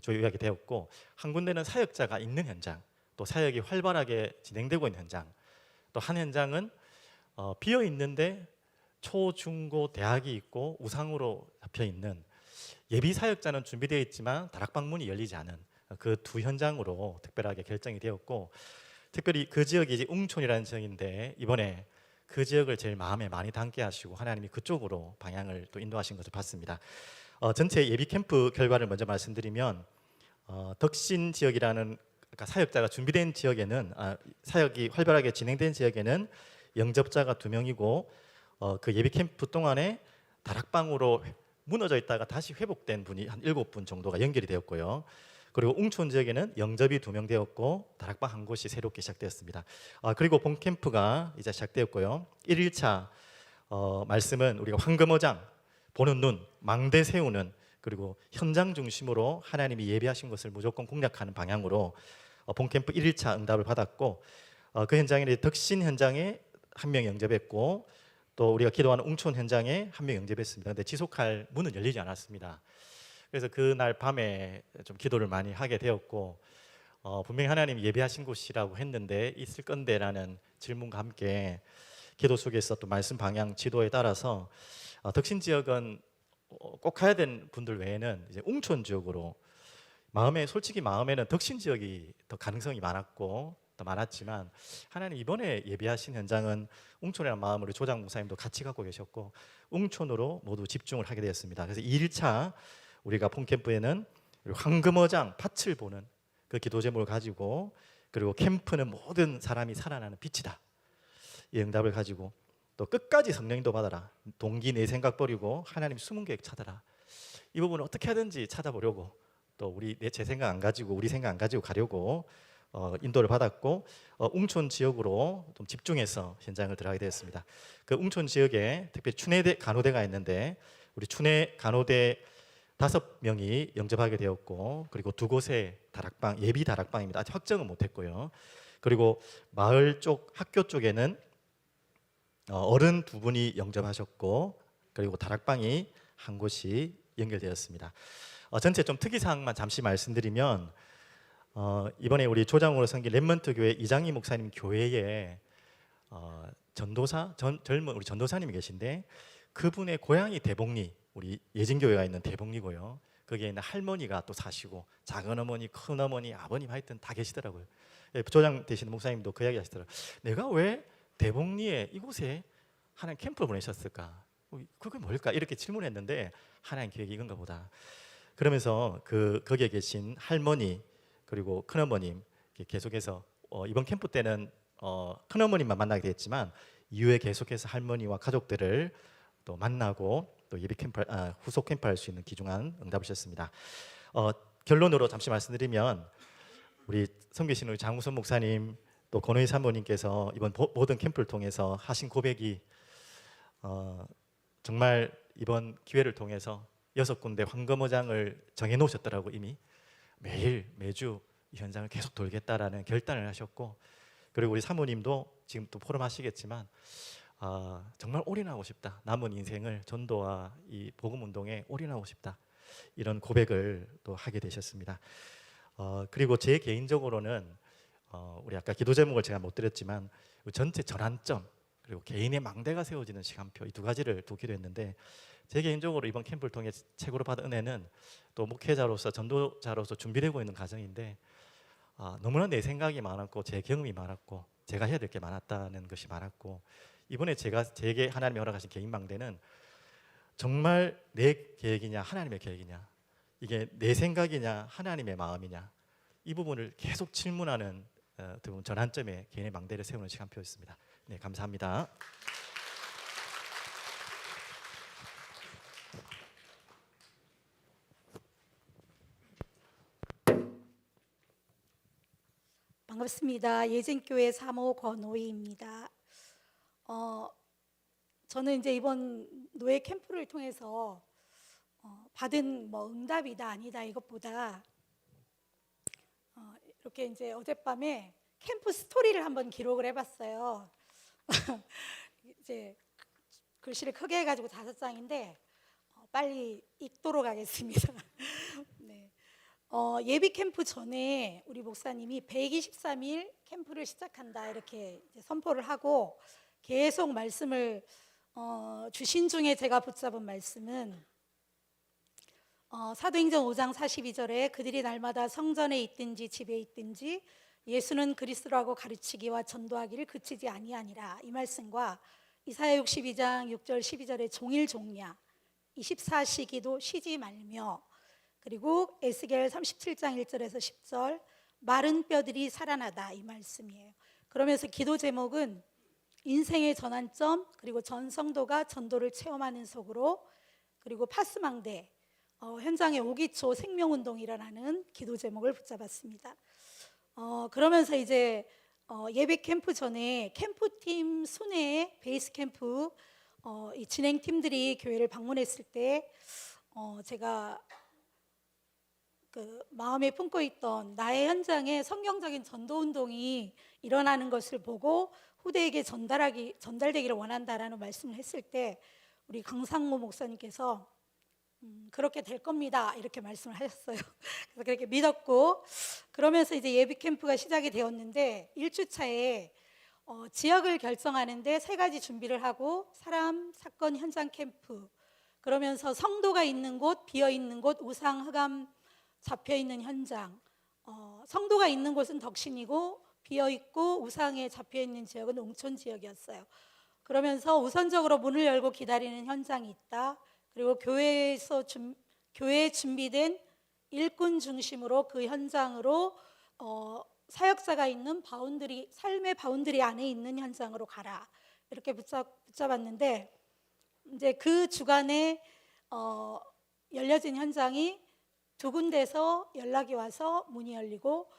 조율하게 되었고, 한 군데는 사역자가 있는 현장, 또 사역이 활발하게 진행되고 있는 현장, 또 한 현장은 비어 있는데 초, 중, 고 대학이 있고 우상으로 잡혀 있는, 예비 사역자는 준비되어 있지만 다락방문이 열리지 않은 그 2 현장으로 특별하게 결정이 되었고, 특별히 그 지역이 이제 웅촌이라는 지역인데 이번에 그 지역을 제일 마음에 많이 담게 하시고 하나님이 그쪽으로 방향을 또 인도하신 것을 봤습니다. 전체 예비 캠프 결과를 먼저 말씀드리면, 덕신 지역이라는 아까 사역자가 준비된 지역에는 사역이 활발하게 진행된 지역에는 영접자가 2명이고 그 예비 캠프 동안에 다락방으로 무너져 있다가 다시 회복된 분이 한 7분 정도가 연결이 되었고요. 그리고 웅촌 지역에는 영접이 2명 되었고 다락방 한 곳이 새롭게 시작되었습니다. 그리고 본 캠프가 이제 시작되었고요. 1일차 말씀은 우리가 황금어장, 보는 눈, 망대 세우는, 그리고 현장 중심으로 하나님이 예비하신 것을 무조건 공략하는 방향으로 본 캠프 1일차 응답을 받았고, 그 현장에 덕신 현장에 1명 영접했고, 또 우리가 기도하는 웅촌 현장에 1명 영접했습니다. 근데 지속할 문은 열리지 않았습니다. 그래서 그날 밤에 좀 기도를 많이 하게 되었고, 분명히 하나님이 예배하신 곳이라고 했는데 있을 건데라는 질문과 함께 기도 속에서 또 말씀 방향 지도에 따라서 덕신 지역은 꼭 가야 되는 분들 외에는 이제 웅촌 지역으로, 솔직히 마음에는 덕신 지역이 더 가능성이 많았고 더 많았지만 하나님 이번에 예비하신 현장은 웅촌이라는 마음으로 조장 목사님도 같이 갖고 계셨고 웅촌으로 모두 집중을 하게 되었습니다. 그래서 2일차 우리가 폰캠프에는 황금어장 밭을 보는 그 기도 제목을 가지고, 그리고 캠프는 모든 사람이 살아나는 빛이다, 이 응답을 가지고, 또 끝까지 성령님도 받아라, 동기 내 생각 버리고 하나님 숨은 계획 찾아라, 이 부분을 어떻게 하든지 찾아보려고, 또 제 생각 안 가지고 우리 생각 안 가지고 가려고 인도를 받았고, 웅촌 지역으로 좀 집중해서 현장을 들어가게 되었습니다. 그 웅촌 지역에 특별히 춘회 간호대가 있는데 우리 춘회 간호대 5명이 영접하게 되었고, 그리고 2곳의 다락방, 예비 다락방입니다. 아직 확정은 못했고요. 그리고 마을 쪽 학교 쪽에는 어른 2분이 영접하셨고, 그리고 다락방이 한 곳이 연결되었습니다. 전체 좀 특이사항만 잠시 말씀드리면, 이번에 우리 조장으로 섬긴 렘먼트 교회 이장희 목사님 교회에 젊은 우리 전도사님이 계신데, 그분의 고향이 대복리, 우리 예진교회가 있는 대복리고요. 거기에 있는 할머니가 또 사시고 작은 어머니, 큰 어머니, 아버님 하여튼 다 계시더라고요. 조장 되시는 목사님도 그 이야기 하시더라고요. 내가 왜 대복리에 이곳에 하나님 캠프를 보내셨을까? 그게 뭘까? 이렇게 질문했는데 하나님 계획이 이건가 보다. 그러면서 거기에 계신 할머니 그리고 큰어머님 계속해서 이번 캠프 때는 큰어머님만 만나게 됐지만 이후에 계속해서 할머니와 가족들을 또 만나고 또 예비 캠프, 후속 캠프 할 수 있는 귀중한 응답을 주셨습니다. 결론으로 잠시 말씀드리면, 우리 섬기신 우리 장우선 목사님 또 권호희 사모님께서 이번 모든 캠프를 통해서 하신 고백이 정말 이번 기회를 통해서 6군데 황금어장을 정해 놓으셨더라고. 이미 매주 이 현장을 계속 돌겠다라는 결단을 하셨고, 그리고 우리 사모님도 지금 또 포럼 하시겠지만 정말 올인하고 싶다, 남은 인생을 전도와 이 복음 운동에 올인하고 싶다, 이런 고백을 또 하게 되셨습니다. 그리고 제 개인적으로는 우리 아까 기도 제목을 제가 못 드렸지만 전체 전환점 그리고 개인의 망대가 세워지는 시간표, 이 2가지를 또 기도했는데, 제 개인적으로 이번 캠프를 통해 최고로 받은 은혜는 또 목회자로서 전도자로서 준비되고 있는 과정인데 너무나 내 생각이 많았고 제 경험이 많았고 제가 해야 될 게 많았다는 것이 많았고, 이번에 제게 하나님이 허락하신 개인 망대는 정말 내 계획이냐 하나님의 계획이냐, 이게 내 생각이냐 하나님의 마음이냐, 이 부분을 계속 질문하는 전환점에 개인의 망대를 세우는 시간표였습니다. 네, 감사합니다. 반갑습니다. 예진교회 사모 권호희입니다. 저는 이제 이번 노예 캠프를 통해서 받은 응답이다 아니다 이것보다 이렇게 이제 어젯밤에 캠프 스토리를 한번 기록을 해봤어요. 이제 글씨를 크게 해가지고 5장인데 빨리 읽도록 하겠습니다. 네. 예비 캠프 전에 우리 목사님이 123일 캠프를 시작한다 이렇게 이제 선포를 하고 계속 말씀을 주신 중에 제가 붙잡은 말씀은 사도행전 5장 42절에 그들이 날마다 성전에 있든지 집에 있든지 예수는 그리스도라고 가르치기와 전도하기를 그치지 아니하니라, 이 말씀과 이사야 62장 6절 12절에 종일 종야 24시기도 쉬지 말며, 그리고 에스겔 37장 1절에서 10절 마른 뼈들이 살아나다, 이 말씀이에요. 그러면서 기도 제목은 인생의 전환점, 그리고 전 성도가 전도를 체험하는 속으로, 그리고 파스망대 현장에 오기초 생명운동이 일어나는 기도 제목을 붙잡았습니다. 그러면서 이제 예배 캠프 전에 캠프팀 순회 베이스 캠프 이 진행팀들이 교회를 방문했을 때 제가 그 마음에 품고 있던 나의 현장에 성경적인 전도운동이 일어나는 것을 보고 후대에게 전달되기를 원한다라는 말씀을 했을 때 우리 강상모 목사님께서 그렇게 될 겁니다 이렇게 말씀을 하셨어요. 그래서 그렇게 믿었고, 그러면서 이제 예비 캠프가 시작이 되었는데 1주차에 지역을 결정하는데 3가지 준비를 하고 사람, 사건, 현장 캠프, 그러면서 성도가 있는 곳, 비어 있는 곳, 우상, 흑암 잡혀 있는 현장, 성도가 있는 곳은 덕신이고 비어 있고 우상에 잡혀 있는 지역은 옹촌 지역이었어요. 그러면서 우선적으로 문을 열고 기다리는 현장이 있다. 그리고 교회에 준비된 일꾼 중심으로 그 현장으로 사역자가 있는 바운드리, 삶의 바운드리 안에 있는 현장으로 가라 이렇게 붙잡았는데, 이제 그 주간에 열려진 현장이 2군데서 연락이 와서 문이 열리고,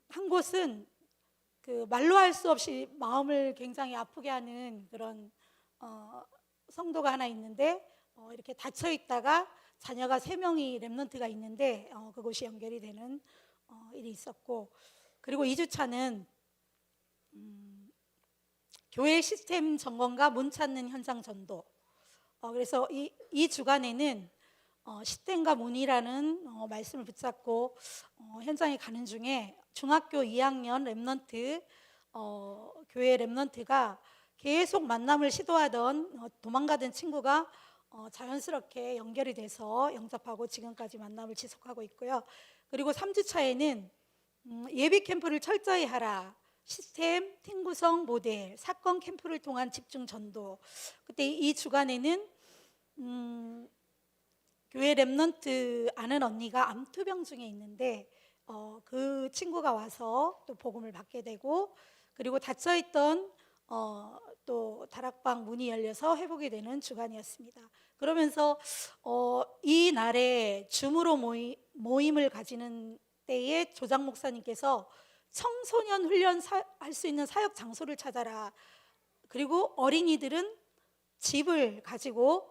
한 곳은 그 말로 할 수 없이 마음을 굉장히 아프게 하는 그런 성도가 하나 있는데 이렇게 닫혀 있다가 자녀가 3명이 렘넌트가 있는데 그곳이 연결이 되는 일이 있었고, 그리고 2주차는 교회 시스템 점검과 문 찾는 현장 전도. 그래서 이 주간에는 시스템과 문이라는 말씀을 붙잡고 현장에 가는 중에 중학교 2학년 렘넌트 교회 렘넌트가 계속 만남을 시도하던 도망가던 친구가 자연스럽게 연결이 돼서 영접하고 지금까지 만남을 지속하고 있고요. 그리고 3주차에는 예비 캠프를 철저히 하라, 시스템, 팀 구성, 모델, 사건 캠프를 통한 집중 전도. 그때 이 주간에는 교회 렘넌트 아는 언니가 암투병 중에 있는데 그 친구가 와서 또 복음을 받게 되고, 그리고 닫혀있던 또 다락방 문이 열려서 회복이 되는 주간이었습니다. 그러면서 이 날에 줌으로 모임을 가지는 때에 조장 목사님께서 청소년 훈련할 수 있는 사역 장소를 찾아라, 그리고 어린이들은 집을 가지고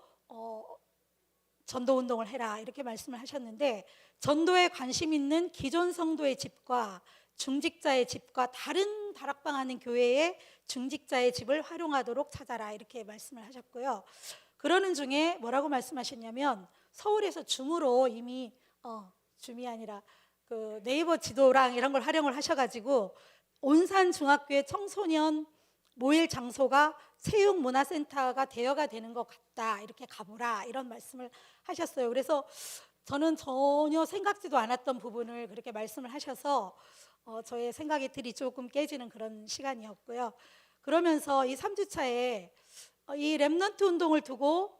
전도 운동을 해라 이렇게 말씀을 하셨는데, 전도에 관심 있는 기존 성도의 집과 중직자의 집과 다른 다락방 하는 교회의 중직자의 집을 활용하도록 찾아라 이렇게 말씀을 하셨고요. 그러는 중에 뭐라고 말씀하셨냐면, 서울에서 줌으로 이미 줌이 아니라 그 네이버 지도랑 이런 걸 활용을 하셔가지고 온산 중학교의 청소년 모일 장소가 체육문화센터가 대여가 되는 것 같다, 이렇게 가보라 이런 말씀을 하셨어요. 그래서 저는 전혀 생각지도 않았던 부분을 그렇게 말씀을 하셔서 저의 생각의 틀이 조금 깨지는 그런 시간이었고요. 그러면서 이 3주차에 이 렘넌트 운동을 두고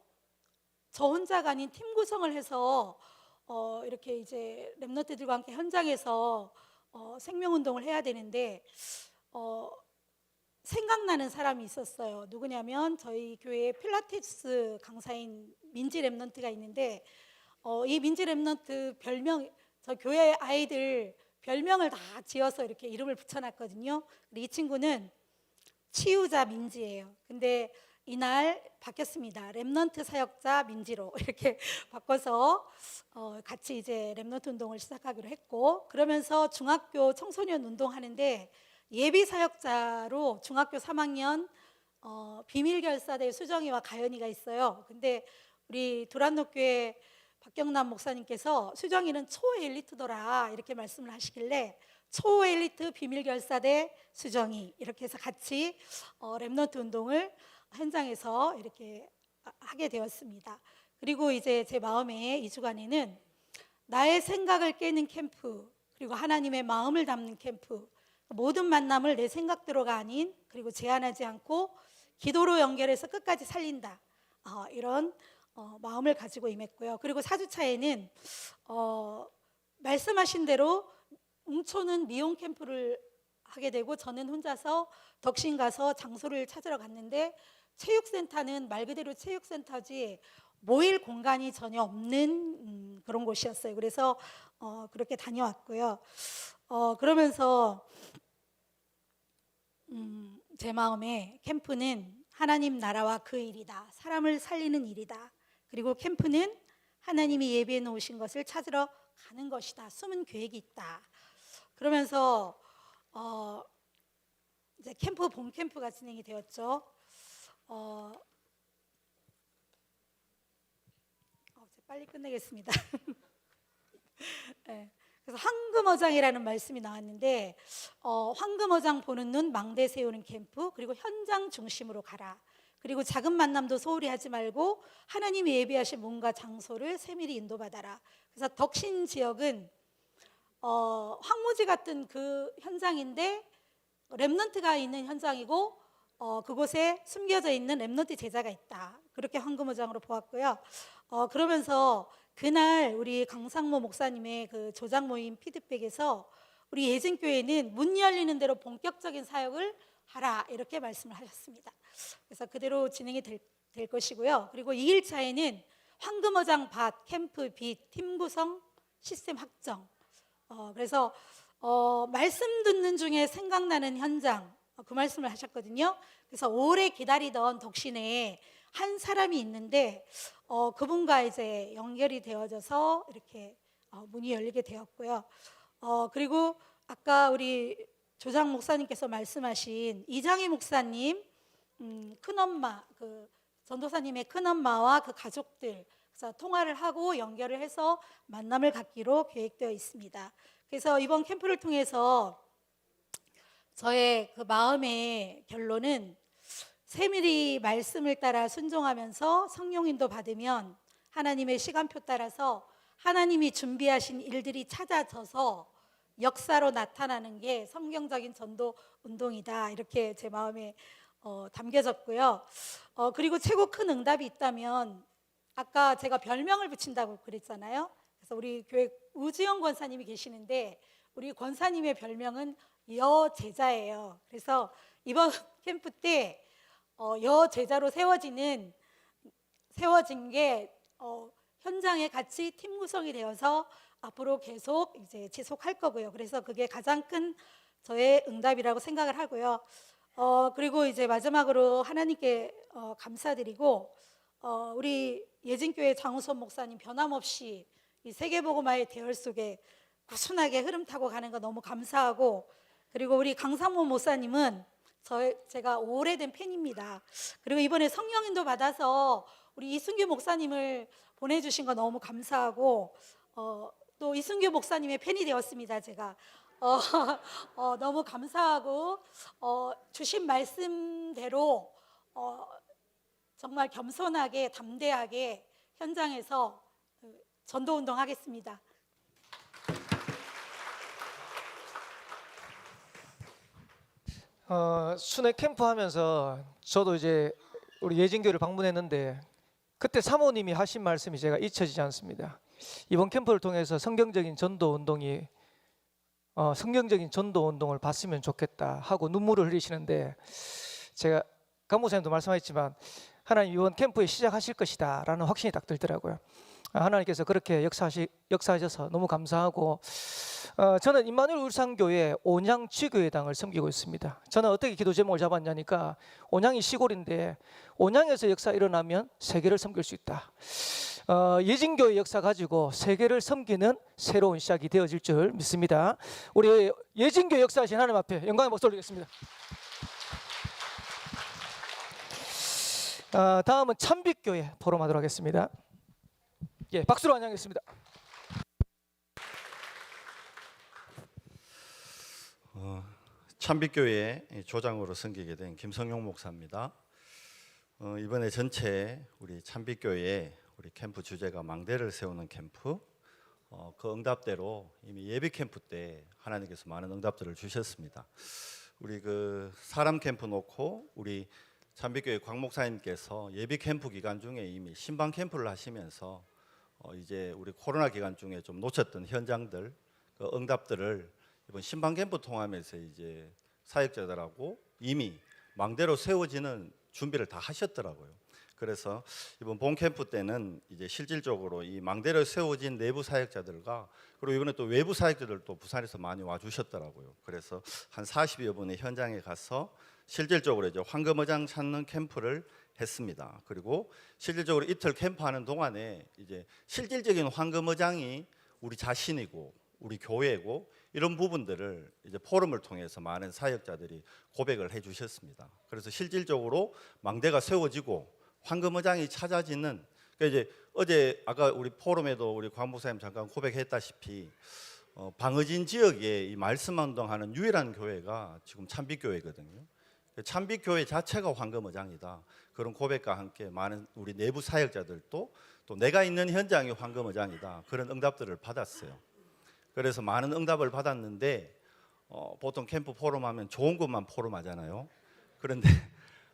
저 혼자가 아닌 팀 구성을 해서 이렇게 이제 렘넌트들과 함께 현장에서 생명운동을 해야 되는데 생각나는 사람이 있었어요. 누구냐면 저희 교회 필라테스 강사인 민지 렘넌트가 있는데 이 민지 렘넌트 별명, 저 교회 아이들 별명을 다 지어서 이렇게 이름을 붙여놨거든요. 이 친구는 치유자 민지예요. 근데 이날 바뀌었습니다. 렘넌트 사역자 민지로 이렇게 바꿔서 같이 이제 렘넌트 운동을 시작하기로 했고, 그러면서 중학교 청소년 운동하는데 예비 사역자로 중학교 3학년 비밀결사대 수정이와 가연이가 있어요. 근데 우리 두란노교회 박경남 목사님께서 수정이는 초엘리트더라 이렇게 말씀을 하시길래 초엘리트 비밀결사대 수정이 이렇게 해서 같이 렘넌트 운동을 현장에서 이렇게 하게 되었습니다. 그리고 이제 제 마음에 이 주간에는 나의 생각을 깨는 캠프, 그리고 하나님의 마음을 담는 캠프, 모든 만남을 내 생각대로가 아닌, 그리고 제한하지 않고 기도로 연결해서 끝까지 살린다, 이런 마음을 가지고 임했고요. 그리고 4주차에는 말씀하신 대로 웅초는 미용 캠프를 하게 되고, 저는 혼자서 덕신 가서 장소를 찾으러 갔는데 체육센터는 말 그대로 체육센터지 모일 공간이 전혀 없는 그런 곳이었어요. 그래서 그렇게 다녀왔고요. 그러면서 제 마음에 캠프는 하나님 나라와 그 일이다, 사람을 살리는 일이다, 그리고 캠프는 하나님이 예비해 놓으신 것을 찾으러 가는 것이다, 숨은 계획이 있다. 그러면서 이제 캠프 봄 캠프가 진행이 되었죠. 빨리 끝내겠습니다. 네. 그래서 황금어장이라는 말씀이 나왔는데 황금어장 보는 눈, 망대 세우는 캠프, 그리고 현장 중심으로 가라. 그리고 작은 만남도 소홀히 하지 말고 하나님이 예비하신 몸과 장소를 세밀히 인도받아라. 그래서 덕신 지역은 황무지 같은 그 현장인데 렘넌트가 있는 현장이고 그곳에 숨겨져 있는 렘넌트 제자가 있다. 그렇게 황금어장으로 보았고요. 그러면서 그날 우리 강상모 목사님의 그 조장 모임 피드백에서 우리 예진교회는 문 열리는 대로 본격적인 사역을 하라 이렇게 말씀을 하셨습니다. 그래서 그대로 진행이 될 것이고요. 그리고 2일차에는 황금어장 밭, 캠프 빛, 팀 구성, 시스템 확정. 그래서 말씀 듣는 중에 생각나는 현장, 그 말씀을 하셨거든요. 그래서 오래 기다리던 덕신에 한 사람이 있는데 그분과 이제 연결이 되어져서 이렇게 문이 열리게 되었고요. 그리고 아까 우리 조장 목사님께서 말씀하신 이장희 목사님 큰엄마, 그 전도사님의 큰엄마와 그 가족들, 그래서 통화를 하고 연결을 해서 만남을 갖기로 계획되어 있습니다. 그래서 이번 캠프를 통해서 저의 그 마음의 결론은 세밀히 말씀을 따라 순종하면서 성령인도 받으면 하나님의 시간표 따라서 하나님이 준비하신 일들이 찾아져서 역사로 나타나는 게 성경적인 전도 운동이다, 이렇게 제 마음에 담겨졌고요. 그리고 최고 큰 응답이 있다면 아까 제가 별명을 붙인다고 그랬잖아요. 그래서 우리 교회 우지영 권사님이 계시는데 우리 권사님의 별명은 여제자예요. 그래서 이번 캠프 때 여제자로 세워진 게 현장에 같이 팀 구성이 되어서 앞으로 계속 이제 지속할 거고요. 그래서 그게 가장 큰 저의 응답이라고 생각을 하고요. 그리고 이제 마지막으로 하나님께 감사드리고 우리 예진교회 장우선 목사님 변함없이 이 세계복음화의 대열 속에 꾸준하게 흐름 타고 가는 거 너무 감사하고, 그리고 우리 강상모 목사님은 제가 오래된 팬입니다. 그리고 이번에 성령인도 받아서 우리 이순규 목사님을 보내주신 거 너무 감사하고 또 이순규 목사님의 팬이 되었습니다. 제가 너무 감사하고 주신 말씀대로 정말 겸손하게 담대하게 현장에서 전도운동 하겠습니다. 순회 캠프 하면서 저도 이제 우리 예진교회를 방문했는데 그때 사모님이 하신 말씀이 제가 잊혀지지 않습니다. 이번 캠프를 통해서 성경적인 전도 운동을 봤으면 좋겠다 하고 눈물을 흘리시는데, 제가 강 목사님도 말씀하셨지만 하나님 이번 캠프에 시작하실 것이다 라는 확신이 딱 들더라고요. 하나님께서 그렇게 역사하셔서 너무 감사하고, 저는 임마누엘 울산교회 온양 지교회당을 섬기고 있습니다. 저는 어떻게 기도 제목을 잡았냐니까 온양이 시골인데 온양에서 역사 일어나면 세계를 섬길 수 있다. 예진교의 역사 가지고 세계를 섬기는 새로운 시작이 되어질 줄 믿습니다. 우리 예진교 역사하신 하나님 앞에 영광의 목소리 올리겠습니다. 다음은 참빛교회 포럼하도록 하겠습니다. 예, 박수로 환영하겠습니다. 참빛교회 조장으로 섬기게 된 김성용 목사입니다. 이번에 전체 우리 참빛교회 우리 캠프 주제가 망대를 세우는 캠프. 그 응답대로 이미 예비 캠프 때 하나님께서 많은 응답들을 주셨습니다. 우리 그 사람 캠프 놓고 우리 참빛교회 광 목사님께서 예비 캠프 기간 중에 이미 신방 캠프를 하시면서 이제 우리 코로나 기간 중에 좀 놓쳤던 현장들, 그 응답들을 이번 신방 캠프 통하면서 이제 사역자들하고 이미 망대로 세워지는 준비를 다 하셨더라고요. 그래서 이번 본 캠프 때는 이제 실질적으로 이 망대로 세워진 내부 사역자들과 그리고 이번에 또 외부 사역자들도 부산에서 많이 와주셨더라고요. 그래서 한 40여 분의 현장에 가서 실질적으로 이제 황금어장 찾는 캠프를 했습니다. 그리고 실질적으로 이틀 캠프하는 동안에 이제 실질적인 황금어장이 우리 자신이고 우리 교회고 이런 부분들을 이제 포럼을 통해서 많은 사역자들이 고백을 해주셨습니다. 그래서 실질적으로 망대가 세워지고 황금어장이 찾아지는, 그러니까 이제 어제 아까 우리 포럼에도 우리 광 목사님 잠깐 고백했다시피 방어진 지역에 이 말씀 운동하는 유일한 교회가 지금 참빛교회거든요. 참빛교회 자체가 황금어장이다. 그런 고백과 함께 많은 우리 내부 사역자들도 또 내가 있는 현장이 황금어장이다. 그런 응답들을 받았어요. 그래서 많은 응답을 받았는데 보통 캠프 포럼하면 좋은 것만 포럼하잖아요. 그런데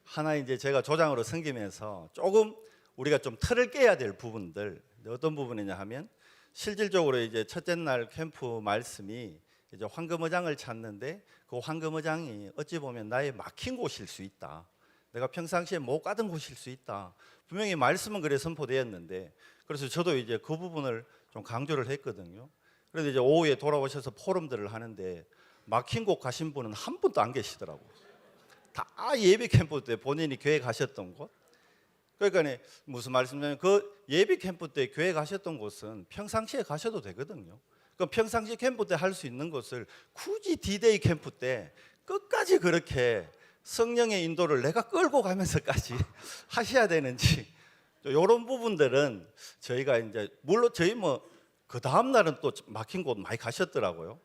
하나 이제 제가 조장으로 섬기면서 조금 우리가 좀 틀을 깨야 될 부분들, 어떤 부분이냐 하면 실질적으로 이제 첫째 날 캠프 말씀이 이제 황금어장을 찾는데 그 황금어장이 어찌 보면 나의 막힌 곳일 수 있다. 내가 평상시에 못 가던 곳일 수 있다. 분명히 말씀은 그래 선포되었는데 그래서 저도 이제 그 부분을 좀 강조를 했거든요. 그런데 이제 오후에 돌아오셔서 포럼들을 하는데 막힌 곳 가신 분은 한 분도 안 계시더라고요. 다 예비 캠프 때 본인이 교회 가셨던 곳. 그러니까 무슨 말씀이냐면 그 예비 캠프 때 교회 가셨던 곳은 평상시에 가셔도 되거든요. 그럼 평상시 캠프 때 할 수 있는 것을 굳이 D-Day 캠프 때 끝까지 그렇게 성령의 인도를 내가 끌고 가면서까지 하셔야 되는지 이런 부분들은 저희가 이제 물론 저희 뭐 그 다음 날은 또 막힌 곳 많이 가셨더라고요.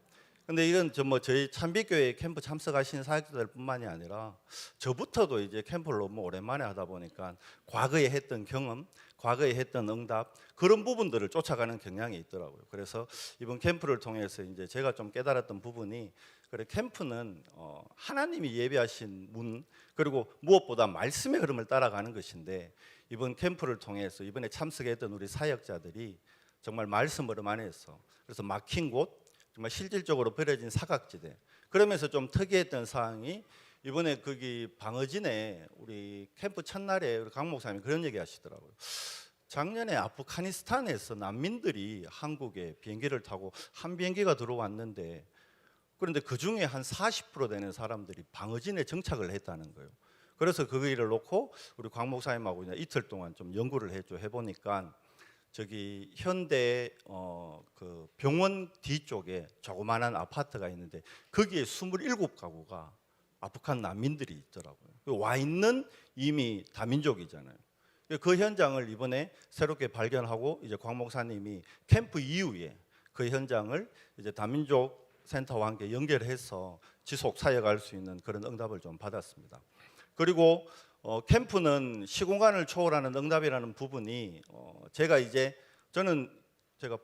근데 이건 저희 참빛교회 캠프 참석하신 사역자들뿐만이 아니라 저부터도 이제 캠프를 너무 오랜만에 하다 보니까 과거에 했던 경험, 과거에 했던 응답 그런 부분들을 쫓아가는 경향이 있더라고요. 그래서 이번 캠프를 통해서 이제 제가 좀 깨달았던 부분이 그래 캠프는 하나님이 예비하신 문 그리고 무엇보다 말씀의 흐름을 따라가는 것인데 이번 캠프를 통해서 이번에 참석했던 우리 사역자들이 정말 말씀 흐름 안에서 그래서 막힌 곳 정말 실질적으로 버려진 사각지대 그러면서 좀 특이했던 사항이 이번에 거기 방어진에 우리 캠프 첫날에 우리 강 목사님이 그런 얘기 하시더라고요. 작년에 아프가니스탄에서 난민들이 한국에 비행기를 타고 한 비행기가 들어왔는데 그런데 그 중에 한 40% 되는 사람들이 방어진에 정착을 했다는 거예요. 그래서 그 일을 놓고 우리 강 목사님하고 이틀 동안 좀 연구를 해보니까 저기 현대 그 병원 뒤쪽에 조그마한 아파트가 있는데 거기에 27가구가 아프간 난민들이 있더라고요. 와 있는 이미 다민족이잖아요. 그 현장을 이번에 새롭게 발견하고 이제 광 목사님이 캠프 이후에 그 현장을 이제 다민족 센터와 함께 연결해서 지속 사역할 수 있는 그런 응답을 좀 받았습니다. 그리고 캠프는 시공간을 초월하는 응답이라는 부분이 제가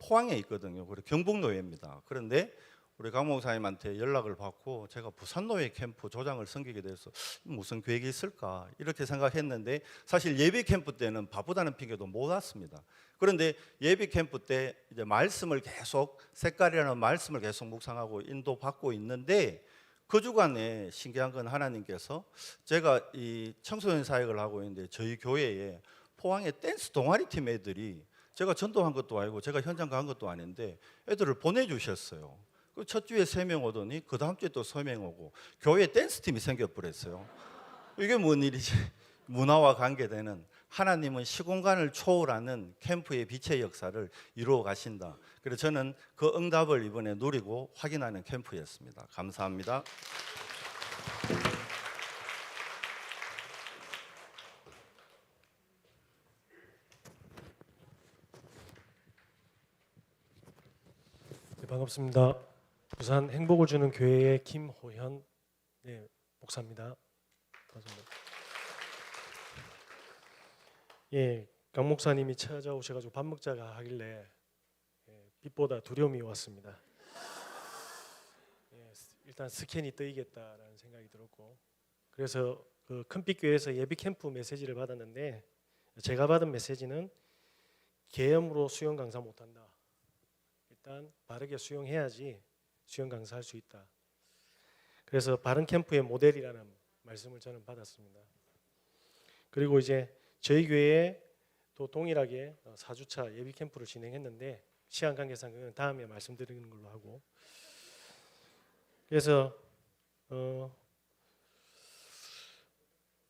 포항에 있거든요. 그리고 경북노예입니다. 그런데 우리 강 목사님한테 연락을 받고 제가 부산노예 캠프 조장을 섬기게 돼서 무슨 계획이 있을까 이렇게 생각했는데 사실 예비 캠프 때는 바쁘다는 핑계도 못 왔습니다. 그런데 예비 캠프 때 이제 말씀을 계속 색깔이라는 말씀을 계속 묵상하고 인도받고 있는데 그 주간에 신기한 건 하나님께서 제가 이 청소년 사역을 하고 있는데 저희 교회에 포항에 댄스 동아리 팀 애들이 제가 전도한 것도 아니고 제가 현장 간 것도 아닌데 애들을 보내주셨어요. 그 첫 주에 3명 오더니 그 다음 주에 또 3명 오고 교회 댄스 팀이 생겨버렸어요. 이게 뭔 일이지? 문화와 관계되는 하나님은 시공간을 초월하는 캠프의 빛의 역사를 이루어 가신다. 그래서 저는 그 응답을 이번에 누리고 확인하는 캠프였습니다. 감사합니다. 네, 반갑습니다. 부산 행복을 주는 교회의 김호현 목사입니다. 반갑습니다. 강 목사님이 찾아오셔가지고 밥 먹자가 하길래 빛보다 두려움이 왔습니다. 일단 스캔이 떠이겠다라는 생각이 들었고, 그래서 그 큰빛교회에서 예비 캠프 메시지를 받았는데 제가 받은 메시지는 계엄으로 수영 강사 못한다. 일단 바르게 수영해야지 수영 강사할 수 있다. 그래서 바른 캠프의 모델이라는 말씀을 저는 받았습니다. 그리고 이제 저희 교회에 또 동일하게 4주차 예비 캠프를 진행했는데 시간 관계상 그건 다음에 말씀드리는 걸로 하고, 그래서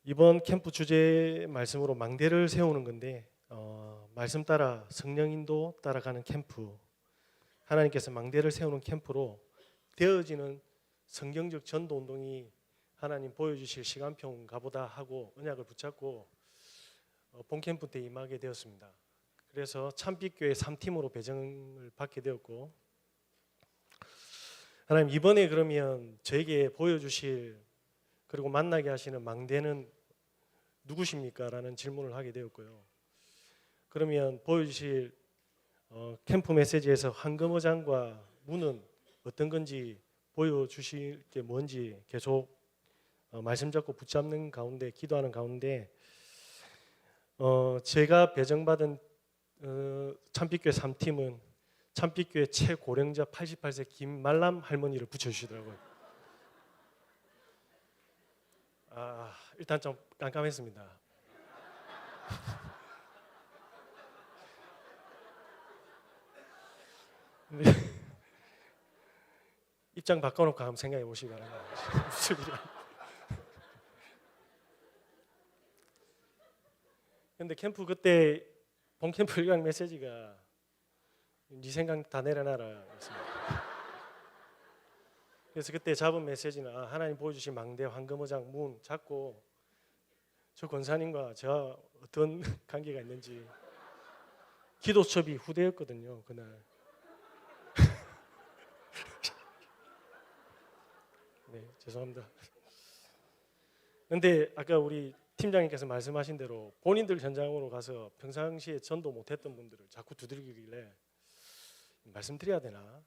이번 캠프 주제 말씀으로 망대를 세우는 건데 말씀 따라 성령인도 따라가는 캠프, 하나님께서 망대를 세우는 캠프로 되어지는 성경적 전도 운동이 하나님 보여주실 시간표인가 보다 하고 언약을 붙잡고 본 캠프 때 임하게 되었습니다. 그래서 참빛교회 3팀으로 배정을 받게 되었고, 하나님 이번에 그러면 저에게 보여주실 그리고 만나게 하시는 망대는 누구십니까? 라는 질문을 하게 되었고요. 그러면 보여주실 캠프 메시지에서 황금어장과 문은 어떤 건지 보여주실 게 뭔지 계속 말씀 잡고 붙잡는 가운데 기도하는 가운데 제가 배정받은 참빛교회 3팀은 참빛교회 최고령자 88세 김말람 할머니를 붙여주시더라고요. 일단 좀 깜깜했습니다. 근데 입장 바꿔놓고 한번 생각해 보시기 바랍니다. 무슨 일이야? 근데 캠프 그때 본 캠프 일강 메시지가 네 생각 다 내려놔라 였습니다. 그래서 그때 잡은 메시지는 하나님 보여주신 망대 황금어장 문 잡고 저 권사님과 제가 어떤 관계가 있는지, 기도첩이 후대였거든요 그날. 네, 죄송합니다. 근데 아까 우리 팀장님께서 말씀하신 대로 본인들 현장으로 가서 평상시에 전도 못했던 분들을 자꾸 두들기길래 말씀드려야 되나?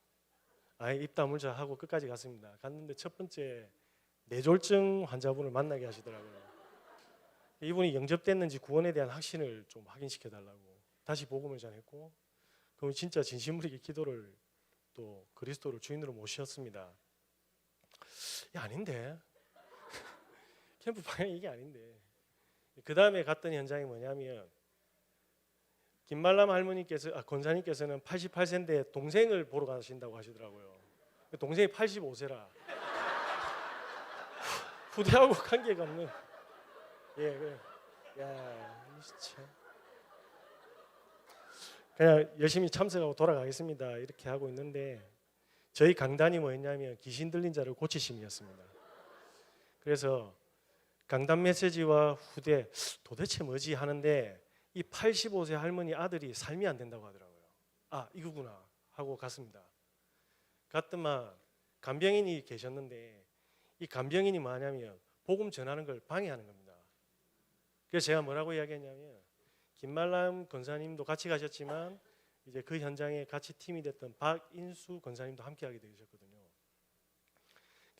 입 다물자 하고 끝까지 갔습니다. 갔는데 첫 번째 뇌졸중 환자분을 만나게 하시더라고요. 이분이 영접됐는지 구원에 대한 확신을 좀 확인시켜 달라고 다시 복음을 전했고, 그럼 진짜 진심으로 기도를 또 그리스도를 주인으로 모셨습니다. 아닌데 캠프 방향이 이게 아닌데. 그 다음에 갔던 현장이 뭐냐면 김말람 할머니께서 권사님께서는 88세인데 동생을 보러 가신다고 하시더라고요. 동생이 85세라 후대하고 관계가 없는. 그래. 야, 진짜. 그냥 열심히 참석하고 돌아가겠습니다 이렇게 하고 있는데, 저희 강단이 뭐였냐면 귀신 들린 자를 고치심이었습니다. 그래서 강단 메시지와 후대 도대체 뭐지 하는데 이 85세 할머니 아들이 삶이 안 된다고 하더라고요. 이거구나 하고 갔습니다. 갔더만 간병인이 계셨는데 이 간병인이 뭐냐면 복음 전하는 걸 방해하는 겁니다. 그래서 제가 뭐라고 이야기했냐면 김말람 권사님도 같이 가셨지만 이제 그 현장에 같이 팀이 됐던 박인수 권사님도 함께하게 되셨거든요.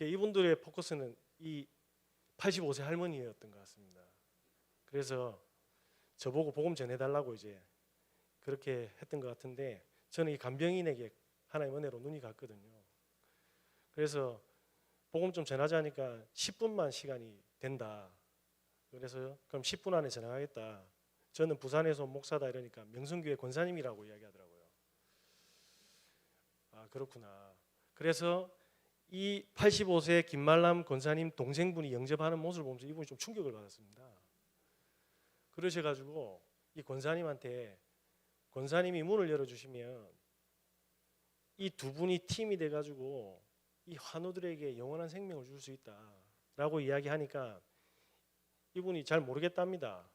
이분들의 포커스는 이 85세 할머니였던 것 같습니다. 그래서 저보고 복음 전해달라고 이제 그렇게 했던 것 같은데, 저는 이 간병인에게 하나님의 은혜로 눈이 갔거든요. 그래서 복음 좀 전하자니까 10분만 시간이 된다. 그래서 그럼 10분 안에 전하겠다. 저는 부산에서 온 목사다 이러니까 명성교회 권사님이라고 이야기하더라고요. 그렇구나. 그래서 이 85세 김말람 권사님 동생분이 영접하는 모습을 보면서 이분이 좀 충격을 받았습니다. 그러셔가지고 이 권사님한테 권사님이 문을 열어주시면 이 두 분이 팀이 돼가지고 이 환우들에게 영원한 생명을 줄 수 있다라고 이야기하니까 이분이 잘 모르겠답니다.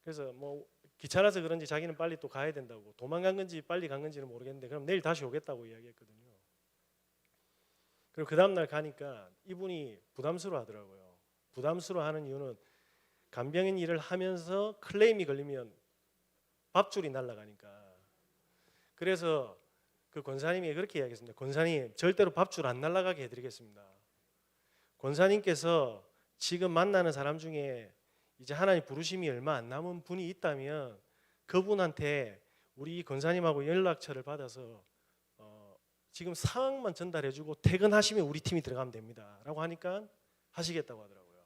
그래서 뭐 귀찮아서 그런지 자기는 빨리 또 가야 된다고, 도망간 건지 빨리 간 건지는 모르겠는데 그럼 내일 다시 오겠다고 이야기했거든요. 그리고 그 다음날 가니까 이분이 부담스러워하더라고요. 부담스러워하는 이유는 간병인 일을 하면서 클레임이 걸리면 밥줄이 날아가니까. 그래서 그 권사님이 그렇게 이야기했습니다. 권사님, 절대로 밥줄 안 날아가게 해드리겠습니다. 권사님께서 지금 만나는 사람 중에 이제 하나님 부르심이 얼마 안 남은 분이 있다면 그분한테 우리 권사님하고 연락처를 받아서 지금 상황만 전달해주고 퇴근하시면 우리 팀이 들어가면 됩니다 라고 하니까 하시겠다고 하더라고요.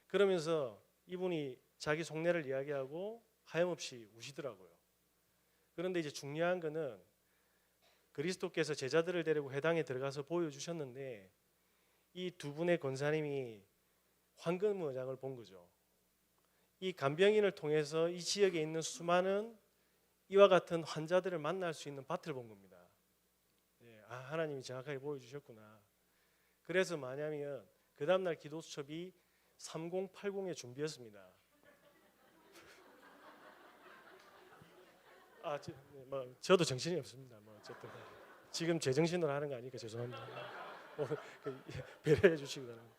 그러면서 이분이 자기 속내를 이야기하고 하염없이 우시더라고요. 그런데 이제 중요한 거는 그리스도께서 제자들을 데리고 회당에 들어가서 보여주셨는데 이 두 분의 권사님이 황금의장을 본 거죠. 이 간병인을 통해서 이 지역에 있는 수많은 이와 같은 환자들을 만날 수 있는 밭을 본 겁니다. 예, 아, 하나님이 정확하게 보여주셨구나. 그래서 뭐냐면 그 다음날 기도 수첩이 3080의 준비였습니다. 저도 정신이 없습니다. 뭐 어쨌든 지금 제정신으로 하는 거 아니니까 죄송합니다. 배려해 주시기 바랍니다.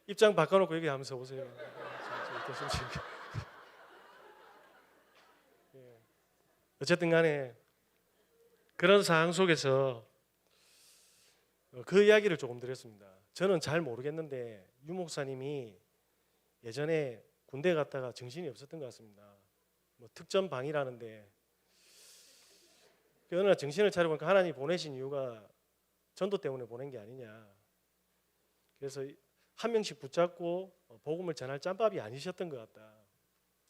입장 바꿔놓고 얘기하면서 오세요. 어쨌든 간에 그런 상황 속에서 그 이야기를 조금 드렸습니다. 저는 잘 모르겠는데 유 목사님이 예전에 군대 갔다가 정신이 없었던 것 같습니다. 뭐 특전방이라는데 어느 날 정신을 차려보니까 하나님이 보내신 이유가 전도 때문에 보낸 게 아니냐. 그래서 한 명씩 붙잡고 복음을 전할 짬밥이 아니셨던 것 같다.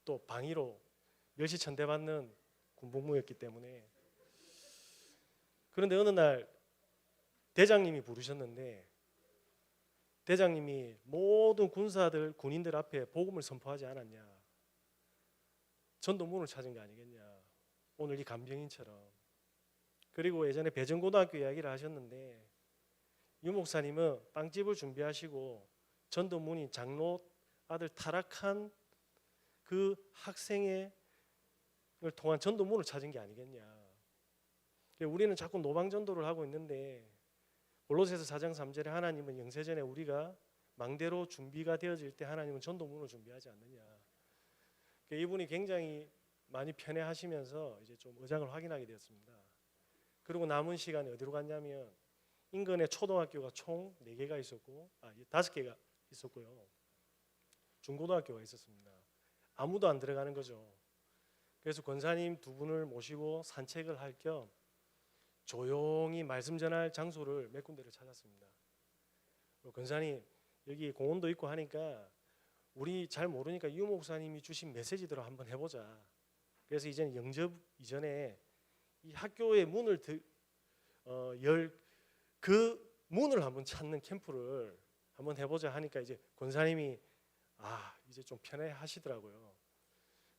또 방위로 멸시천대받는 군복무였기 때문에. 그런데 어느 날 대장님이 부르셨는데 대장님이 모든 군사들 군인들 앞에 복음을 선포하지 않았냐. 전도문을 찾은 거 아니겠냐. 오늘 이 간병인처럼. 그리고 예전에 배정고등학교 이야기를 하셨는데 유 목사님은 빵집을 준비하시고 전도문인 장로 아들 타락한 그 학생을 통한 전도문을 찾은 게 아니겠냐. 우리는 자꾸 노방전도를 하고 있는데 골로새서 4장 3절에 하나님은 영세전에 우리가 망대로 준비가 되어질 때 하나님은 전도문을 준비하지 않느냐. 이분이 굉장히 많이 편애하시면서 이제 좀 의장을 확인하게 되었습니다. 그리고 남은 시간에 어디로 갔냐면 인근에 초등학교가 총 4개가 있었고 5개가 있었고요. 중고등학교가 있었습니다. 아무도 안 들어가는 거죠. 그래서 권사님 두 분을 모시고 산책을 할 겸 조용히 말씀 전할 장소를 몇 군데를 찾았습니다. 권사님 여기 공원도 있고 하니까 우리 잘 모르니까 유 목사님이 주신 메시지대로 한번 해보자. 그래서 이제는 영접 이전에 이 학교의 문을 열 그 문을 한번 찾는 캠프를 한번 해보자 하니까 이제 권사님이 이제 좀 편해하시더라고요.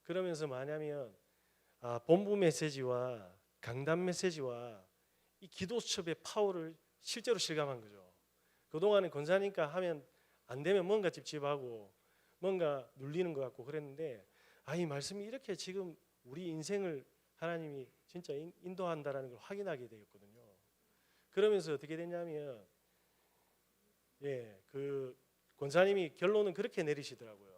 그러면서 뭐냐면 본부 메시지와 강단 메시지와 이 기도 수첩의 파워를 실제로 실감한 거죠. 그동안은 권사님과 하면 안 되면 뭔가 찝찝하고 뭔가 눌리는 것 같고 그랬는데 이 말씀이 이렇게 지금 우리 인생을 하나님이 진짜 인도한다라는 걸 확인하게 되었거든요. 그러면서 어떻게 됐냐면 그 권사님이 결론은 그렇게 내리시더라고요.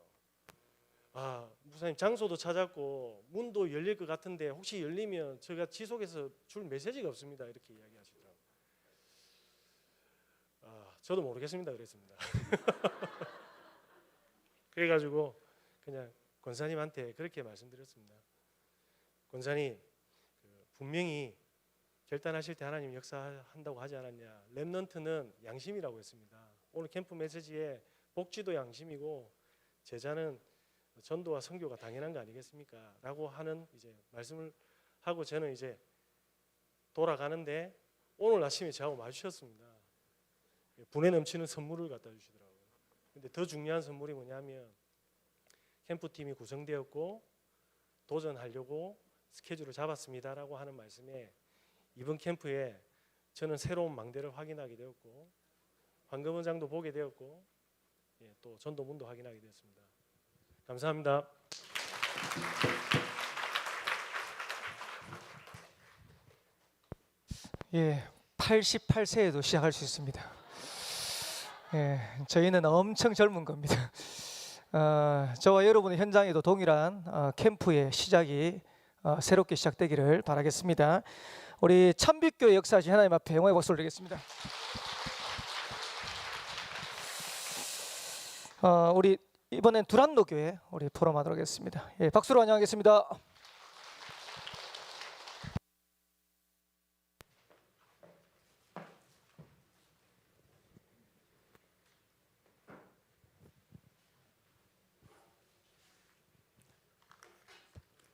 목사님 장소도 찾았고 문도 열릴 것 같은데 혹시 열리면 제가 지속해서 줄 메시지가 없습니다. 이렇게 이야기하시더라고요. 저도 모르겠습니다. 그랬습니다. 그래가지고 그냥 권사님한테 그렇게 말씀드렸습니다. 권사님 분명히 결단하실 때 하나님 역사한다고 하지 않았냐. 렘넌트는 양심이라고 했습니다. 오늘 캠프 메시지에 복지도 양심이고 제자는 전도와 선교가 당연한 거 아니겠습니까? 라고 하는 이제 말씀을 하고 저는 이제 돌아가는데 오늘 아침에 저하고 마주쳤습니다. 분에 넘치는 선물을 갖다 주시더라고요. 근데 더 중요한 선물이 뭐냐면 캠프팀이 구성되었고 도전하려고 스케줄을 잡았습니다라고 하는 말씀에 이번 캠프에 저는 새로운 망대를 확인하게 되었고 황금원장도 보게 되었고 또 전도문도 확인하게 되었습니다. 감사합니다. 예, 88세에도 시작할 수 있습니다. 예, 저희는 엄청 젊은 겁니다. 저와 여러분의 현장에도 동일한 캠프의 시작이 새롭게 시작되기를 바라겠습니다. 우리 참빛교회 역사하신 하나님 앞에 영광의 박수를 드리겠습니다. 우리 이번엔 두란노 교회 우리 포럼하도록 하겠습니다. 예, 박수로 환영하겠습니다.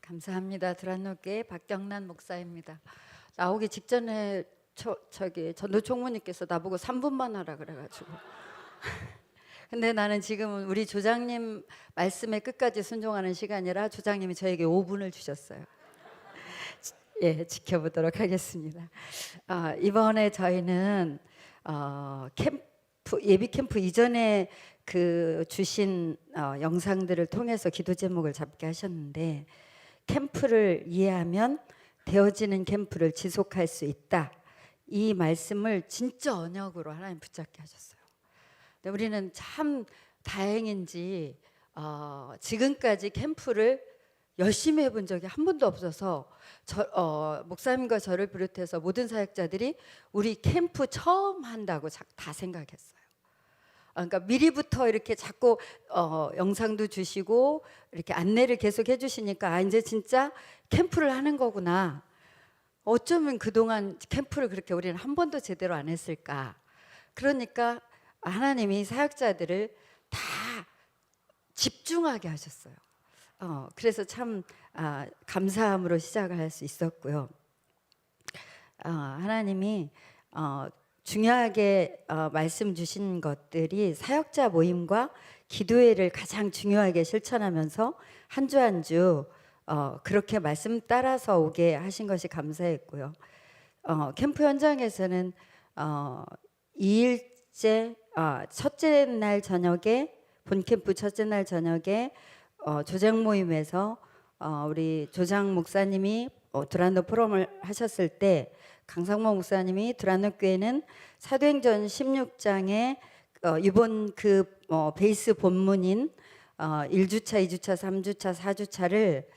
감사합니다. 두란노교회 박경란 목사입니다. 나오기 직전에 저기 전도 총무님께서 나보고 3분만 하라 그래가지고 근데 나는 지금은 우리 조장님 말씀에 끝까지 순종하는 시간이라 조장님이 저에게 5분을 주셨어요. 예, 지켜보도록 하겠습니다. 이번에 저희는 예비 캠프 이전에 그 주신 영상들을 통해서 기도 제목을 잡게 하셨는데 캠프를 이해하면 되어지는 캠프를 지속할 수 있다. 이 말씀을 진짜 언역으로 하나님 붙잡게 하셨어요. 근데 우리는 참 다행인지 지금까지 캠프를 열심히 해본 적이 한 번도 없어서 목사님과 저를 비롯해서 모든 사역자들이 우리 캠프 처음 한다고 다 생각했어요. 그러니까 미리부터 이렇게 자꾸 영상도 주시고 이렇게 안내를 계속 해주시니까 이제 진짜 캠프를 하는 거구나. 어쩌면 그동안 캠프를 그렇게 우리는 한 번도 제대로 안 했을까. 그러니까 하나님이 사역자들을 다 집중하게 하셨어요. 그래서 참 감사함으로 시작을 할 수 있었고요. 하나님이 중요하게 말씀 주신 것들이 사역자 모임과 기도회를 가장 중요하게 실천하면서 한 주 한 주 그렇게 말씀 따라서 오게 하신 것이 감사했고요. 캠프 현장에서는 2일째 첫째 날 저녁에 본 캠프 첫째 날 저녁에 조장 모임에서 우리 조장 목사님이 두란노 포럼을 하셨을 때 강상모 목사님이 두란노 교회는 사도행전 16장에 이번 그 베이스 본문인 1주차, 2주차, 3주차, 4주차를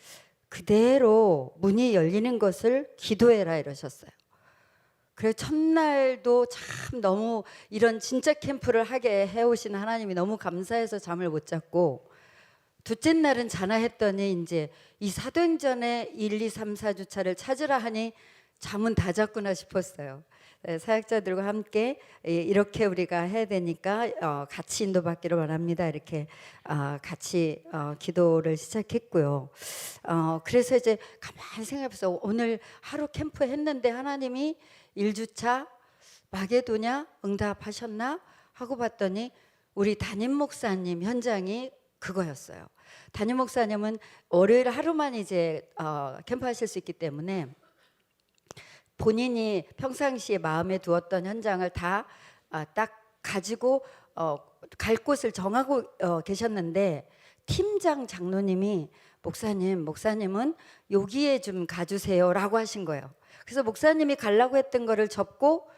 그대로 문이 열리는 것을 기도해라 이러셨어요. 그래서 첫날도 참 너무 이런 진짜 캠프를 하게 해오신 하나님이 너무 감사해서 잠을 못 잤고 둘째 날은 자나 했더니 이제 이 사도행전의 1, 2, 3, 4주차를 찾으라 하니 잠은 다 잤구나 싶었어요. 사역자들과 함께 이렇게 우리가 해야 되니까 같이 인도받기를 바랍니다. 이렇게 같이 기도를 시작했고요. 그래서 이제 가만히 생각해서 오늘 하루 캠프 했는데 하나님이 1주차 마게도냐 응답하셨나 하고 봤더니 우리 담임 목사님 현장이 그거였어요. 담임 목사님은 월요일 하루만 이제 캠프 하실 수 있기 때문에 본인이 평상시에 마음에 두었던 현장을 다 딱 가지고 갈 곳을 정하고 계셨는데 팀장 장로님이 목사님은 여기에 좀 가주세요라고 하신 거예요. 그래서 목사님이 가려고 했던 거를 접고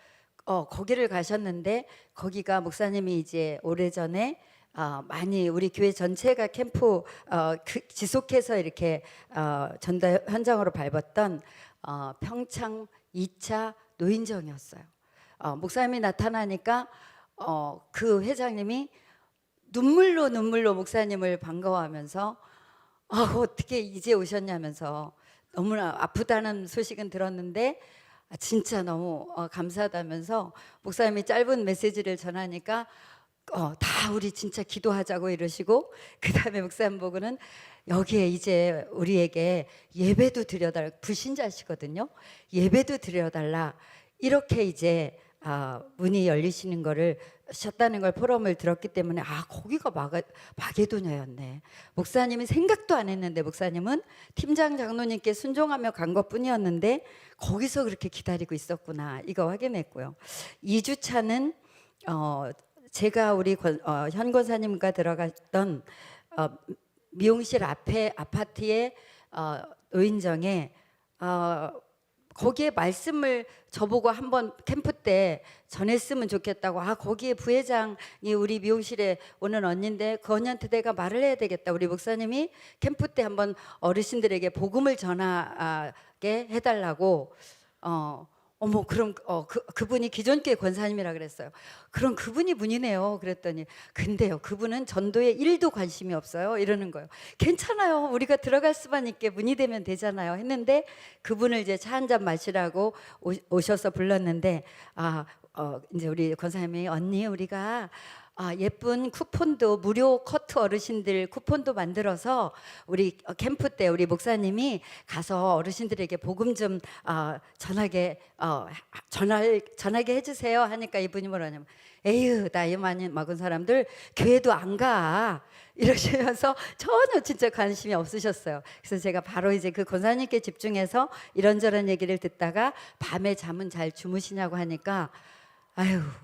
거기를 가셨는데 거기가 목사님이 이제 오래전에 많이 우리 교회 전체가 캠프 지속해서 이렇게 전달 현장으로 밟았던 평창 2차 노인정이었어요. 목사님이 나타나니까 그 회장님이 눈물로 목사님을 반가워하면서 어떻게 이제 오셨냐면서 너무나 아프다는 소식은 들었는데 진짜 너무 감사하다면서 목사님이 짧은 메시지를 전하니까 다 우리 진짜 기도하자고 이러시고 그 다음에 목사님 보고는 여기에 이제 우리에게 예배도 드려달라 불신자시거든요. 예배도 드려달라 이렇게 이제 문이 열리시는 거를 셨다는 걸 포럼을 들었기 때문에 거기가 마게도냐였네. 목사님이 생각도 안 했는데 목사님은 팀장 장로님께 순종하며 간 것뿐이었는데 거기서 그렇게 기다리고 있었구나. 이거 확인했고요. 2주차는 제가 우리 현 권사님과 들어갔던 미용실 앞에 아파트의 노인정에 거기에 말씀을 저보고 한번 캠프 때 전했으면 좋겠다고. 거기에 부회장이 우리 미용실에 오는 언니인데 그 언니한테 내가 말을 해야 되겠다. 우리 목사님이 캠프 때 한번 어르신들에게 복음을 전하게 해달라고. 그럼 그분이 기존교회 권사님이라 그랬어요. 그럼 그분이 분이네요. 그랬더니 근데요, 그분은 전도에 1도 관심이 없어요. 이러는 거예요. 괜찮아요. 우리가 들어갈 수만 있게 문이 되면 되잖아요. 했는데 그분을 이제 차 한 잔 마시라고 오셔서 불렀는데 이제 우리 권사님이 언니 우리가 예쁜 쿠폰도 무료 커트 어르신들 쿠폰도 만들어서 우리 캠프 때 우리 목사님이 가서 어르신들에게 복음 좀 전하게 해주세요 하니까 이분이 뭐라냐면 에휴 나이 많이 먹은 사람들 교회도 안 가 이러시면서 전혀 진짜 관심이 없으셨어요. 그래서 제가 바로 이제 그 권사님께 집중해서 이런저런 얘기를 듣다가 밤에 잠은 잘 주무시냐고 하니까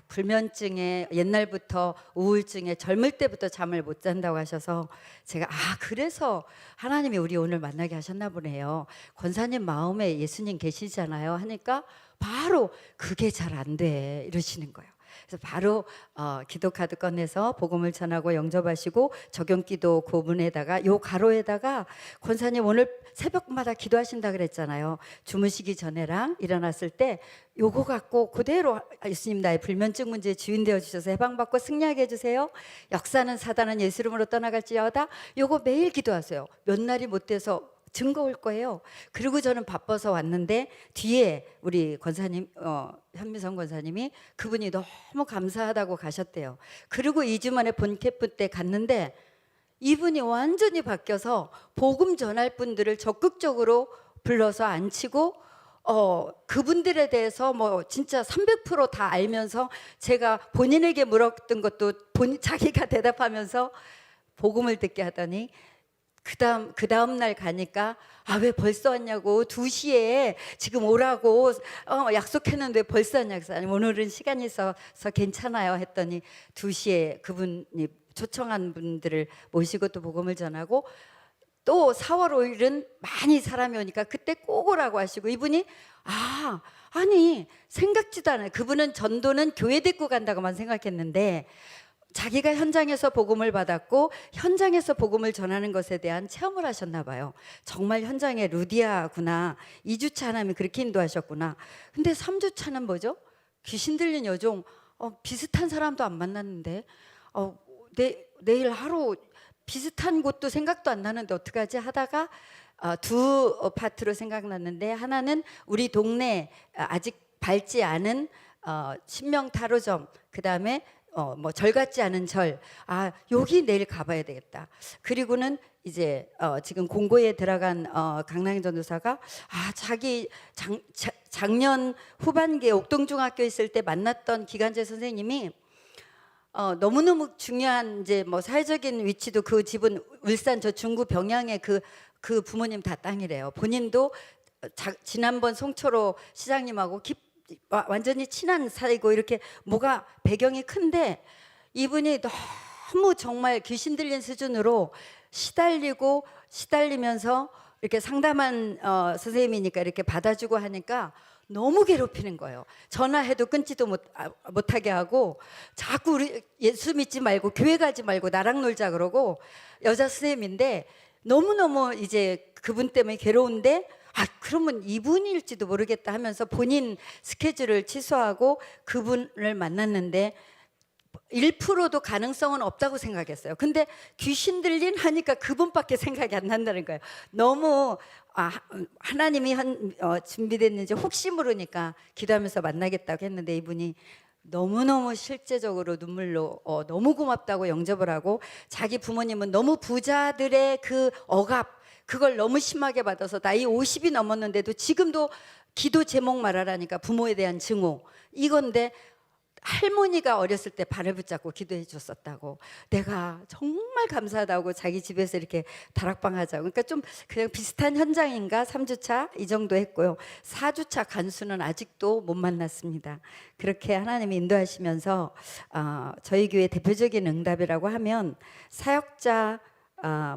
불면증에 옛날부터 우울증에 젊을 때부터 잠을 못 잔다고 하셔서 제가 그래서 하나님이 우리 오늘 만나게 하셨나 보네요. 권사님 마음에 예수님 계시잖아요 하니까 바로 그게 잘 안 돼 이러시는 거예요. 그래서 바로 기도카드 꺼내서 복음을 전하고 영접하시고 적용기도 고문에다가 요 가로에다가 권사님 오늘 새벽마다 기도하신다 그랬잖아요. 주무시기 전에랑 일어났을 때 요거 갖고 그대로 예수님 나의 불면증 문제 주인되어 주셔서 해방받고 승리하게 해주세요. 역사는 사단은 예수 이름으로 떠나갈지어다. 요거 매일 기도하세요. 몇 날이 못 돼서 증거 올 거예요. 그리고 저는 바빠서 왔는데 뒤에 우리 권사님 현미성 권사님이 그분이 너무 감사하다고 가셨대요. 그리고 2주 만에 본 캠프 때 갔는데 이분이 완전히 바뀌어서 복음 전할 분들을 적극적으로 불러서 앉히고 그분들에 대해서 뭐 진짜 300% 다 알면서 제가 본인에게 물었던 것도 자기가 대답하면서 복음을 듣게 하더니 그 다음 날 가니까 왜 벌써 왔냐고 2시에 지금 오라고 약속했는데 벌써 왔냐고 아니 오늘은 시간이 있어서 괜찮아요 했더니 2시에 그분이 초청한 분들을 모시고 또 복음을 전하고 또 4월 5일은 많이 사람이 오니까 그때 꼭 오라고 하시고 이분이 아니 생각지도 않아요. 그분은 전도는 교회 데리고 간다고만 생각했는데 자기가 현장에서 복음을 받았고 현장에서 복음을 전하는 것에 대한 체험을 하셨나 봐요. 정말 현장에 루디아구나. 2주차 하나님이 그렇게 인도하셨구나. 근데 3주차는 뭐죠? 귀신 들린 여종 비슷한 사람도 안 만났는데 내일 하루 비슷한 곳도 생각도 안 나는데 어떡하지 하다가 두 파트로 생각났는데 하나는 우리 동네 아직 밟지 않은 신명타로점 그다음에 뭐 절 같지 않은 절 여기 내일 가봐야 되겠다. 그리고는 이제 지금 공고에 들어간 강낭희 전도사가 자기 작년 후반기에 옥동중학교 있을 때 만났던 기간제 선생님이 너무너무 중요한 이제 뭐 사회적인 위치도 그 집은 울산 저 중구 병양에 그 부모님 다 땅이래요. 본인도 지난번 송초로 시장님하고 완전히 친한 사이고 이렇게 뭐가 배경이 큰데 이분이 너무 정말 귀신 들린 수준으로 시달리면서 이렇게 상담한 선생님이니까 이렇게 받아주고 하니까 너무 괴롭히는 거예요. 전화해도 끊지도 못하게 하고 자꾸 우리 예수 믿지 말고 교회 가지 말고 나랑 놀자 그러고 여자 선생님인데 너무너무 이제 그분 때문에 괴로운데 그러면 이분일지도 모르겠다 하면서 본인 스케줄을 취소하고 그분을 만났는데 1%도 가능성은 없다고 생각했어요. 근데 귀신 들린 하니까 그분밖에 생각이 안 난다는 거예요. 너무 하나님이 준비됐는지 혹시 모르니까 기도하면서 만나겠다고 했는데 이분이 너무너무 실제적으로 눈물로 너무 고맙다고 영접을 하고 자기 부모님은 너무 부자들의 그 억압 그걸 너무 심하게 받아서 나이 50이 넘었는데도 지금도 기도 제목 말하라니까 부모에 대한 증오 이건데 할머니가 어렸을 때 발을 붙잡고 기도해 줬었다고, 내가 정말 감사하다고 자기 집에서 이렇게 다락방 하자고. 그러니까 좀 그냥 비슷한 현장인가. 3주차 이 정도 했고요. 4주차 간수는 아직도 못 만났습니다. 그렇게 하나님이 인도하시면서 저희 교회 대표적인 응답이라고 하면 사역자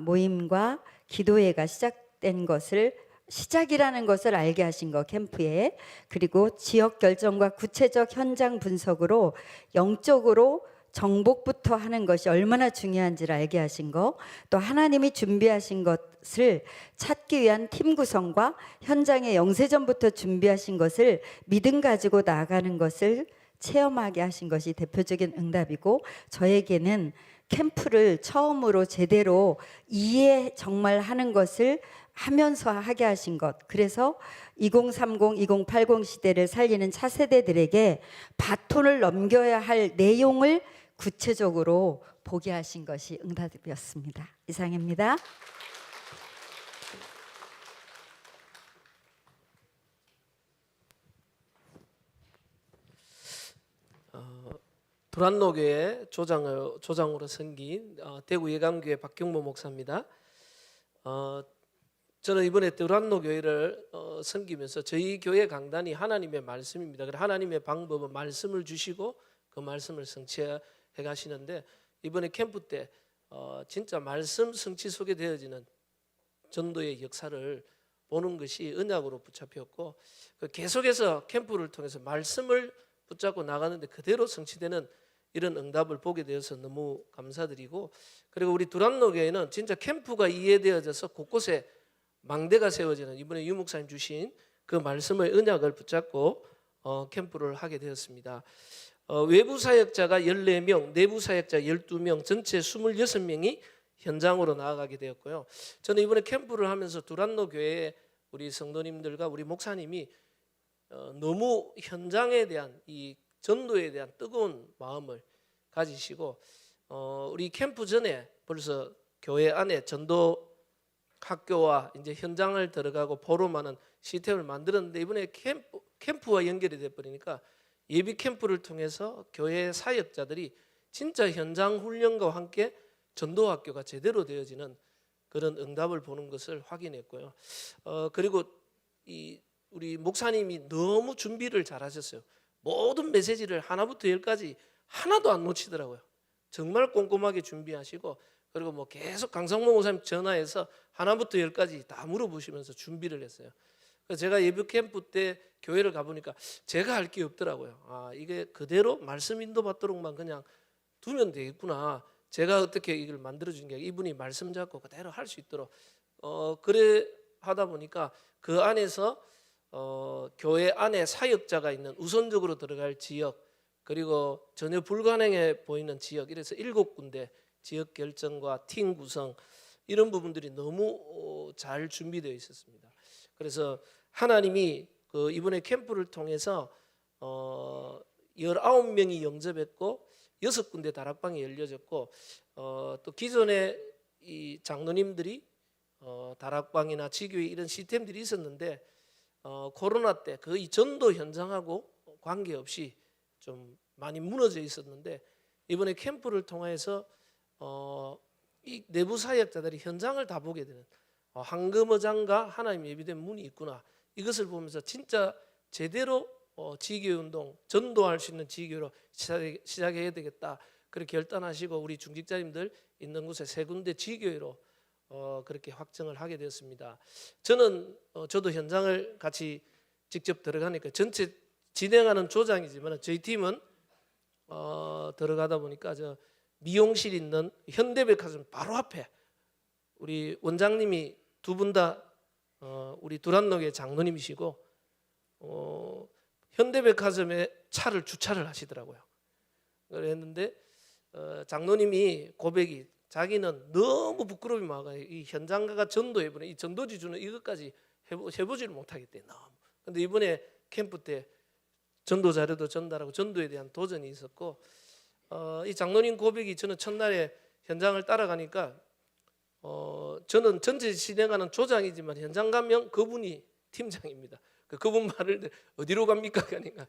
모임과 기도회가 시작된 것을, 시작이라는 것을 알게 하신 거, 캠프에. 그리고 지역 결정과 구체적 현장 분석으로 영적으로 정복부터 하는 것이 얼마나 중요한지를 알게 하신 거, 또 하나님이 준비하신 것을 찾기 위한 팀 구성과 현장의 영세전부터 준비하신 것을 믿음 가지고 나아가는 것을 체험하게 하신 것이 대표적인 응답이고, 저에게는 캠프를 처음으로 제대로 이해 정말 하는 것을 하면서 하게 하신 것. 그래서 2030, 2080 시대를 살리는 차세대들에게 바톤을 넘겨야 할 내용을 구체적으로 보게 하신 것이 응답이었습니다. 이상입니다. 두란노교회 조장으로 섬긴 대구 예감교회 박경모 목사입니다. 저는 이번에 두란노교회를 섬기면서 저희 교회 강단이 하나님의 말씀입니다. 하나님의 방법은 말씀을 주시고 그 말씀을 성취해 가시는데, 이번에 캠프 때 진짜 말씀 성취 속에 되어지는 전도의 역사를 보는 것이 언약으로 붙잡혔고, 계속해서 캠프를 통해서 말씀을 붙잡고 나가는데 그대로 성취되는 이런 응답을 보게 되어서 너무 감사드리고, 그리고 우리 두란노교회는 진짜 캠프가 이해되어져서 곳곳에 망대가 세워지는, 이번에 유 목사님 주신 그 말씀의 언약을 붙잡고 캠프를 하게 되었습니다. 외부 사역자가 14명, 내부 사역자 12명, 전체 26명이 현장으로 나아가게 되었고요. 저는 이번에 캠프를 하면서 두란노교회 우리 성도님들과 우리 목사님이 너무 현장에 대한, 이 전도에 대한 뜨거운 마음을 가지시고, 우리 캠프 전에 벌써 교회 안에 전도 학교와 이제 현장을 들어가고 포럼하는 시스템을 만들었는데, 이번에 캠프와 연결이 돼 버리니까 예비 캠프를 통해서 교회 사역자들이 진짜 현장 훈련과 함께 전도 학교가 제대로 되어지는 그런 응답을 보는 것을 확인했고요. 그리고 우리 목사님이 너무 준비를 잘하셨어요. 모든 메시지를 하나부터 열까지 하나도 안 놓치더라고요. 정말 꼼꼼하게 준비하시고, 그리고 뭐 계속 강성모 목사님 전화해서 하나부터 열까지 다 물어보시면서 준비를 했어요. 그래서 제가 예비 캠프 때 교회를 가보니까 제가 할 게 없더라고요. 이게 그대로 말씀 인도받도록만 그냥 두면 되겠구나. 제가 어떻게 이걸 만들어준 게, 이분이 말씀 잡고 그대로 할 수 있도록 그래 하다 보니까 그 안에서 교회 안에 사역자가 있는 우선적으로 들어갈 지역, 그리고 전혀 불가능해 보이는 지역, 이래서 7군데 지역 결정과 팀 구성, 이런 부분들이 너무 잘 준비되어 있었습니다. 그래서 하나님이 이번에 캠프를 통해서 19명이 영접했고 6군데 다락방이 열려졌고, 또 기존에 이 장로님들이 다락방이나 지교회 이런 시스템들이 있었는데 코로나 때 거의 전도 현장하고 관계없이 좀 많이 무너져 있었는데, 이번에 캠프를 통해서 이 내부 사역자들이 현장을 다 보게 되는, 황금어장과 하나님 예비된 문이 있구나, 이것을 보면서 진짜 제대로 지교운동, 전도할 수 있는 지교로 시작해야 되겠다, 그렇게 결단하시고 우리 중직자님들 있는 곳에 3군데 지교회로 그렇게 확정을 하게 되었습니다. 저도 현장을 같이 직접 들어가니까 전체 진행하는 조장이지만 저희 팀은 들어가다 보니까 저 미용실 있는 현대백화점 바로 앞에 우리 원장님이 2분 다 우리 두란노교회 장로님이시고 현대백화점에 차를 주차를 하시더라고요. 그랬는데 장로님이 고백이, 자기는 너무 부끄러움이 많아요. 이 현장가가 전도해보내, 이 전도지 주는 이것까지 해보지를 못하겠대. 너무. 근데 이번에 캠프 때 전도 자료도 전달하고 전도에 대한 도전이 있었고, 이 장로님 고백이, 저는 첫날에 현장을 따라가니까 저는 전체 진행하는 조장이지만 현장 가면 그분이 팀장입니다. 그분 말을 어디로 갑니까? 그러니까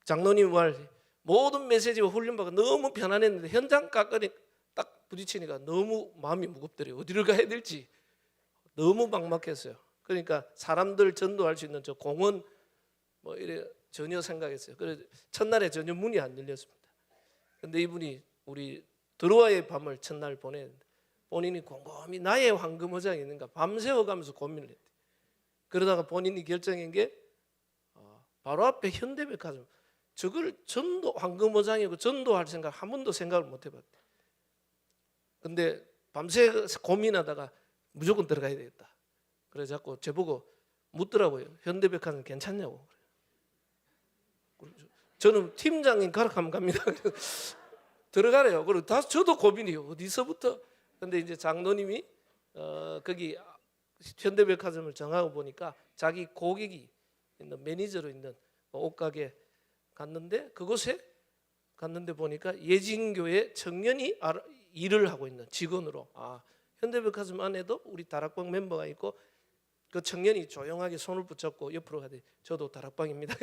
장로님 말 모든 메시지와 훈련받고 너무 편안했는데 현장 가까이 딱 부딪히니까 너무 마음이 무겁더래요. 어디를 가야 될지 너무 막막했어요. 그러니까 사람들 전도할 수 있는 저 공원 뭐 이래 전혀 생각했어요. 그래서 첫날에 전혀 문이 안 열렸습니다. 근데 이분이 우리 드로아의 밤을 첫날 보냈는데 본인이 곰곰이 나의 황금어장이 있는가 밤새워가면서 고민을 했대. 그러다가 본인이 결정한 게 바로 앞에 현대백화점 저걸 전도 황금어장이고 전도할 생각 한 번도 생각을 못 해봤대. 근데 밤새 고민하다가 무조건 들어가야 되겠다. 그래서 자꾸 저보고 묻더라고요. 현대백화점 괜찮냐고. 저는 팀장님 가락하면 갑니다. 들어가래요. 그리고 다 저도 고민이요. 어디서부터? 근데 이제 장로님이 거기 현대백화점을 정하고 보니까 자기 고객이 있는 매니저로 있는 옷가게 갔는데 그곳에 갔는데 보니까 예진교회 청년이 일을 하고 있는 직원으로 현대백화점 안에도 우리 다락방 멤버가 있고 그 청년이 조용하게 손을 붙잡고 옆으로 가더니 저도 다락방입니다.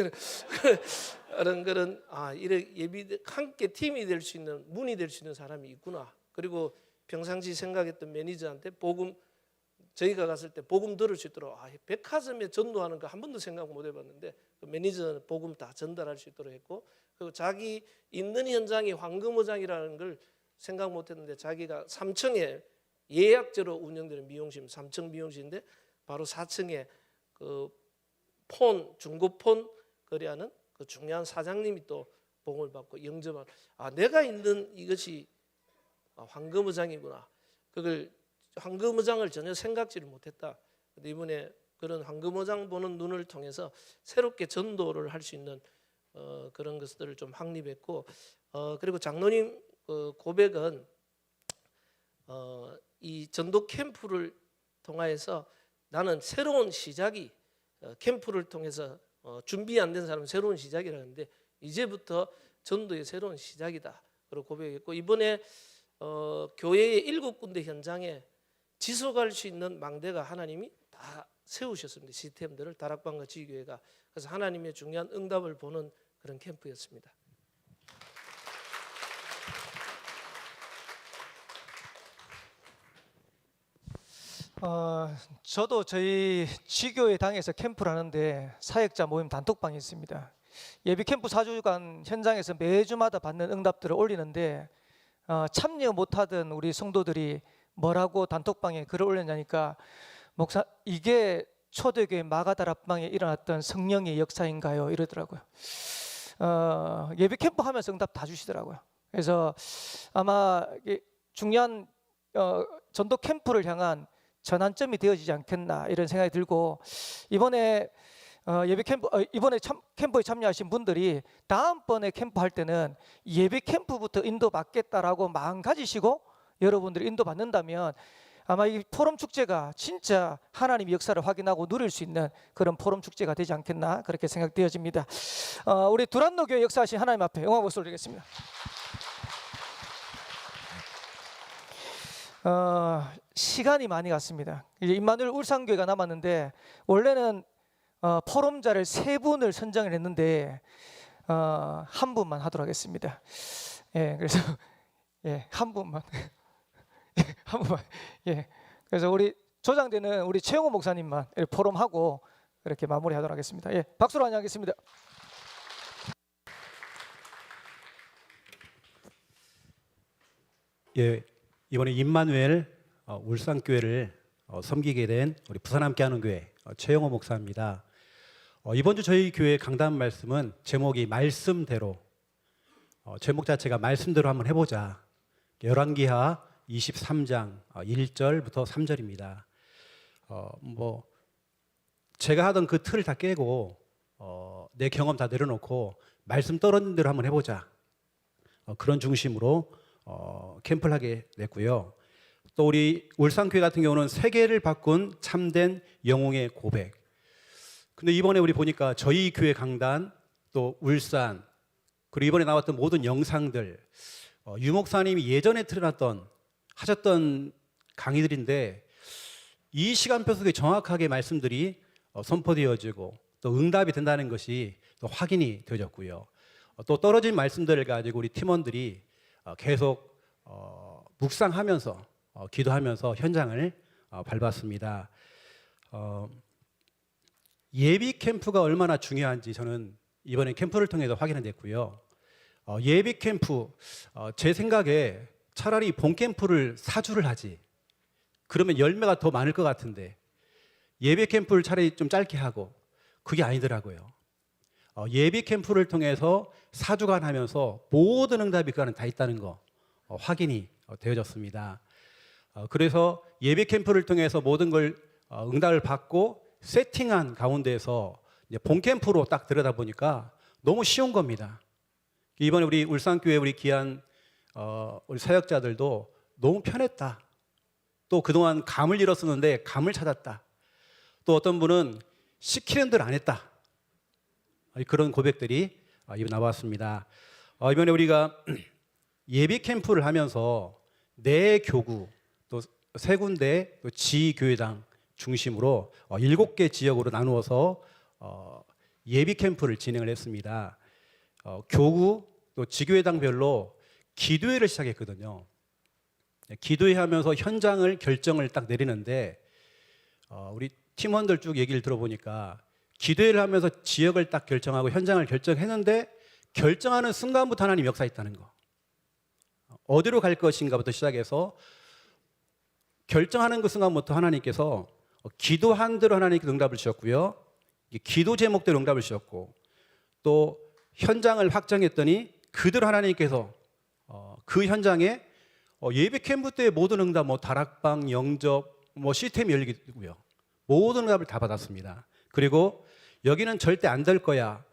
그런 이래 예비 함께 팀이 될 수 있는 문이 될 수 있는 사람이 있구나. 그리고 평상시 생각했던 매니저한테 복음 저희가 갔을 때 복음 들을 수 있도록 백화점에 전도하는 거 한 번도 생각 못 해봤는데 그 매니저는 복음 다 전달할 수 있도록 했고 그리고 자기 있는 현장이 황금어장이라는 걸 생각 못했는데 자기가 3층에 예약제로 운영되는 미용실 3층 미용실인데 바로 4층에 그 중고폰 거래하는 그 중요한 사장님이 또 복음을 받고 영접한 내가 있는 이것이 황금어장이구나. 그걸 황금어장을 전혀 생각지를 못했다. 근데 이번에 그런 황금어장 보는 눈을 통해서 새롭게 전도를 할 수 있는 그런 것들을 좀 확립했고 그리고 장로님 고백은 이 전도 캠프를 통하여서 나는 새로운 시작이 캠프를 통해서 준비 안 된 사람은 새로운 시작이라는데 이제부터 전도의 새로운 시작이다. 그리고 고백했고 이번에 교회의 7군데 현장에 지속할 수 있는 망대가 하나님이 다 세우셨습니다. 시스템들을 다락방과 지교회가 그래서 하나님의 중요한 응답을 보는 그런 캠프였습니다. 저도 저희 지교회 당에서 캠프를 하는데 사역자 모임 단톡방이 있습니다. 예비 캠프 4주간 현장에서 매주마다 받는 응답들을 올리는데 참여 못하던 우리 성도들이 뭐라고 단톡방에 글을 올렸냐니까 목사 이게 초대교회 마가다락방에 일어났던 성령의 역사인가요? 이러더라고요. 예비 캠프 하면서 응답 다 주시더라고요. 그래서 아마 중요한 전도 캠프를 향한 전환점이 되어지지 않겠나 이런 생각이 들고 이번에 예배 캠프 이번에 캠프에 참여하신 분들이 다음번에 캠프 할 때는 예배 캠프부터 인도받겠다라고 마음 가지시고 여러분들이 인도받는다면 아마 이 포럼 축제가 진짜 하나님의 역사를 확인하고 누릴 수 있는 그런 포럼 축제가 되지 않겠나 그렇게 생각되어집니다. 우리 두란노 교회 역사하신 하나님 앞에 영광 박수 올리겠습니다. 시간이 많이 갔습니다. 이제 임마누엘 울산교회가 남았는데 원래는 포럼자를 3분을 선정을 했는데 한 분만 하도록 하겠습니다. 예, 그래서 한 분만 한 분만 그래서 우리 조장되는 우리 최영호 목사님만 포럼하고 이렇게 마무리하도록 하겠습니다. 박수로 환영하겠습니다. 이번에 임마누엘 울산교회를 섬기게 된 우리 부산 함께하는 교회 최영호 목사입니다. 이번 주 저희 교회 강단 말씀은 제목이 말씀대로 제목 자체가 말씀대로 한번 해보자. 열왕기하 23장 1절부터 3절입니다. 제가 하던 그 틀을 다 깨고 내 경험 다 내려놓고 말씀 떨어진 대로 한번 해보자. 그런 중심으로 캠프를 하게 됐고요. 또 우리 울산교회 같은 경우는 세계를 바꾼 참된 영웅의 고백. 근데 이번에 우리 보니까 저희 교회 강단 또 울산 그리고 이번에 나왔던 모든 영상들 유 목사님이 예전에 하셨던 강의들인데 이 시간표 속에 정확하게 말씀들이 선포되어지고 또 응답이 된다는 것이 또 확인이 되어졌고요. 또 떨어진 말씀들을 가지고 우리 팀원들이 계속 묵상하면서 기도하면서 현장을 밟았습니다. 예비 캠프가 얼마나 중요한지 저는 이번에 캠프를 통해서 확인했고요. 예비 캠프 제 생각에 차라리 본 캠프를 4주를 하지. 그러면 열매가 더 많을 것 같은데 예비 캠프를 차라리 좀 짧게 하고 그게 아니더라고요. 예비 캠프를 통해서 4주간 하면서 모든 응답이 그 안에 다 있다는 거 확인이 되어졌습니다. 그래서 예비 캠프를 통해서 모든 걸 응답을 받고 세팅한 가운데에서 이제 본 캠프로 딱 들여다보니까 너무 쉬운 겁니다. 이번에 우리 울산교회 우리 귀한 우리 사역자들도 너무 편했다. 또 그동안 감을 잃었었는데 감을 찾았다. 또 어떤 분은 시키는 대로 안 했다. 그런 고백들이 나왔습니다. 이번에 우리가 예비 캠프를 하면서 내 교구 또 세 군데 또 지교회당 중심으로 7개 지역으로 나누어서 예비 캠프를 진행을 했습니다. 교구 또 지교회당별로 기도회를 시작했거든요. 기도회 하면서 현장을 결정을 딱 내리는데 우리 팀원들 쭉 얘기를 들어보니까 기도회를 하면서 지역을 딱 결정하고 현장을 결정했는데 결정하는 순간부터 하나님 역사했다는 거. 어디로 갈 것인가부터 시작해서 결정하는 그 순간부터 하나님께서 기도한 대로 하나님께 응답을 주셨고요. 기도 제목대로 응답을 주셨고 또 현장을 확정했더니 그대로 하나님께서 그 현장에 예배 캠프 때 모든 응답, 다락방, 영접, 시스템이 열리고요. 모든 응답을 다 받았습니다. 그리고 여기는 절대 안 될 거야.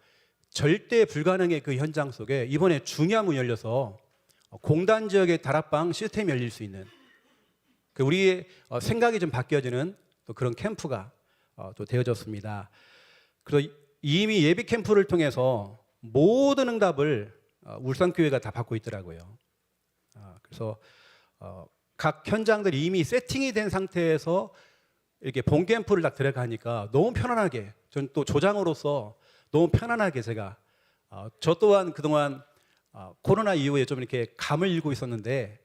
절대 불가능의 그 현장 속에 이번에 중요한 문이 열려서 공단 지역의 다락방 시스템이 열릴 수 있는 우리의 생각이 좀 바뀌어지는 또 그런 캠프가 또 되어졌습니다. 그래서 이미 예비 캠프를 통해서 모든 응답을 울산교회가 다 받고 있더라고요. 그래서 각 현장들이 이미 세팅이 된 상태에서 이렇게 본 캠프를 딱 들어가니까 너무 편안하게 저는 또 조장으로서 너무 편안하게 제가 저 또한 그동안 코로나 이후에 좀 이렇게 감을 잃고 있었는데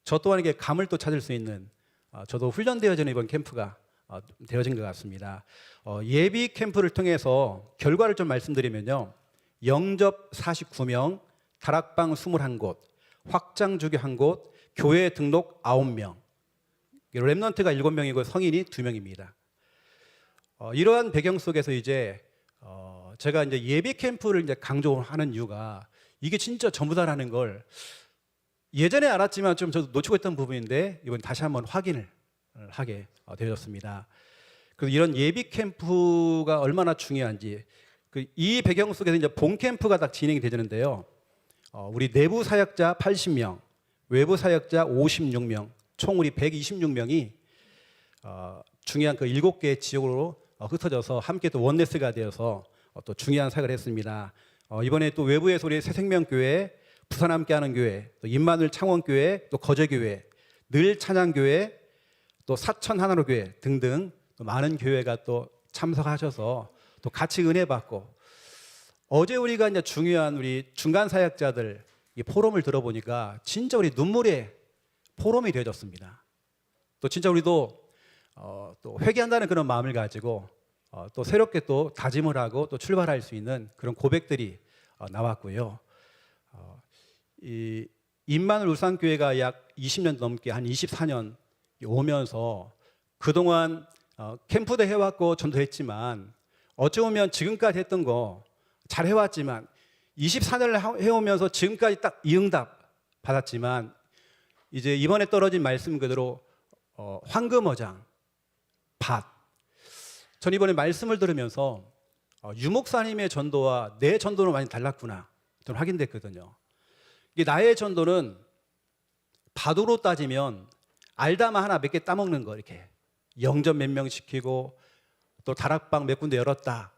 저 또한 이게 감을 또 찾을 수 있는 저도 훈련되어지는 이번 캠프가 되어진 것 같습니다. 예비 캠프를 통해서 결과를 좀 말씀드리면요. 영접 49명, 다락방 21곳, 확장주교 1곳, 교회 등록 9명, 렘넌트가 7명이고 성인이 2명입니다. 이러한 배경 속에서 이제 제가 이제 예비 캠프를 이제 강조하는 이유가 이게 진짜 전부다라는 걸 예전에 알았지만 좀 저도 놓치고 있던 부분인데 이번 다시 한번 확인을 하게 되었습니다. 그래서 이런 예비 캠프가 얼마나 중요한지 이 배경 속에서 이제 본 캠프가 딱 진행이 되는데요. 우리 내부 사역자 80명, 외부 사역자 56명, 총 우리 126명이 중요한 그 7개의 지역으로 흩어져서 함께 또 원네스가 되어서 또 중요한 사역을 했습니다. 이번에 또 외부에서 우리 새생명교회, 부산 함께하는 교회, 또 임마누엘 창원교회, 또 거제교회, 늘 찬양교회, 또 사천 하나로 교회 등등 또 많은 교회가 또 참석하셔서 또 같이 은혜 받고 어제 우리가 이제 중요한 우리 중간 사역자들 이 포럼을 들어보니까 진짜 우리 눈물의 포럼이 되어졌습니다. 또 진짜 우리도 또 회개한다는 그런 마음을 가지고 또 새롭게 또 다짐을 하고 또 출발할 수 있는 그런 고백들이 나왔고요. 이 임마누엘 울산교회가 약 20년 넘게 한 24년 오면서 그동안 캠프도 해왔고 전도했지만 어찌 보면 지금까지 했던 거 잘 해왔지만 24년을 해오면서 지금까지 딱 이 응답 받았지만 이제 이번에 떨어진 말씀 그대로 황금어장, 밭. 전 이번에 말씀을 들으면서 유 목사님의 전도와 내 전도는 많이 달랐구나 좀 확인됐거든요. 이게 나의 전도는 밭으로 따지면 알다마 하나 몇 개 따먹는 거 이렇게 영접 몇 명 시키고 또 다락방 몇 군데 열었다.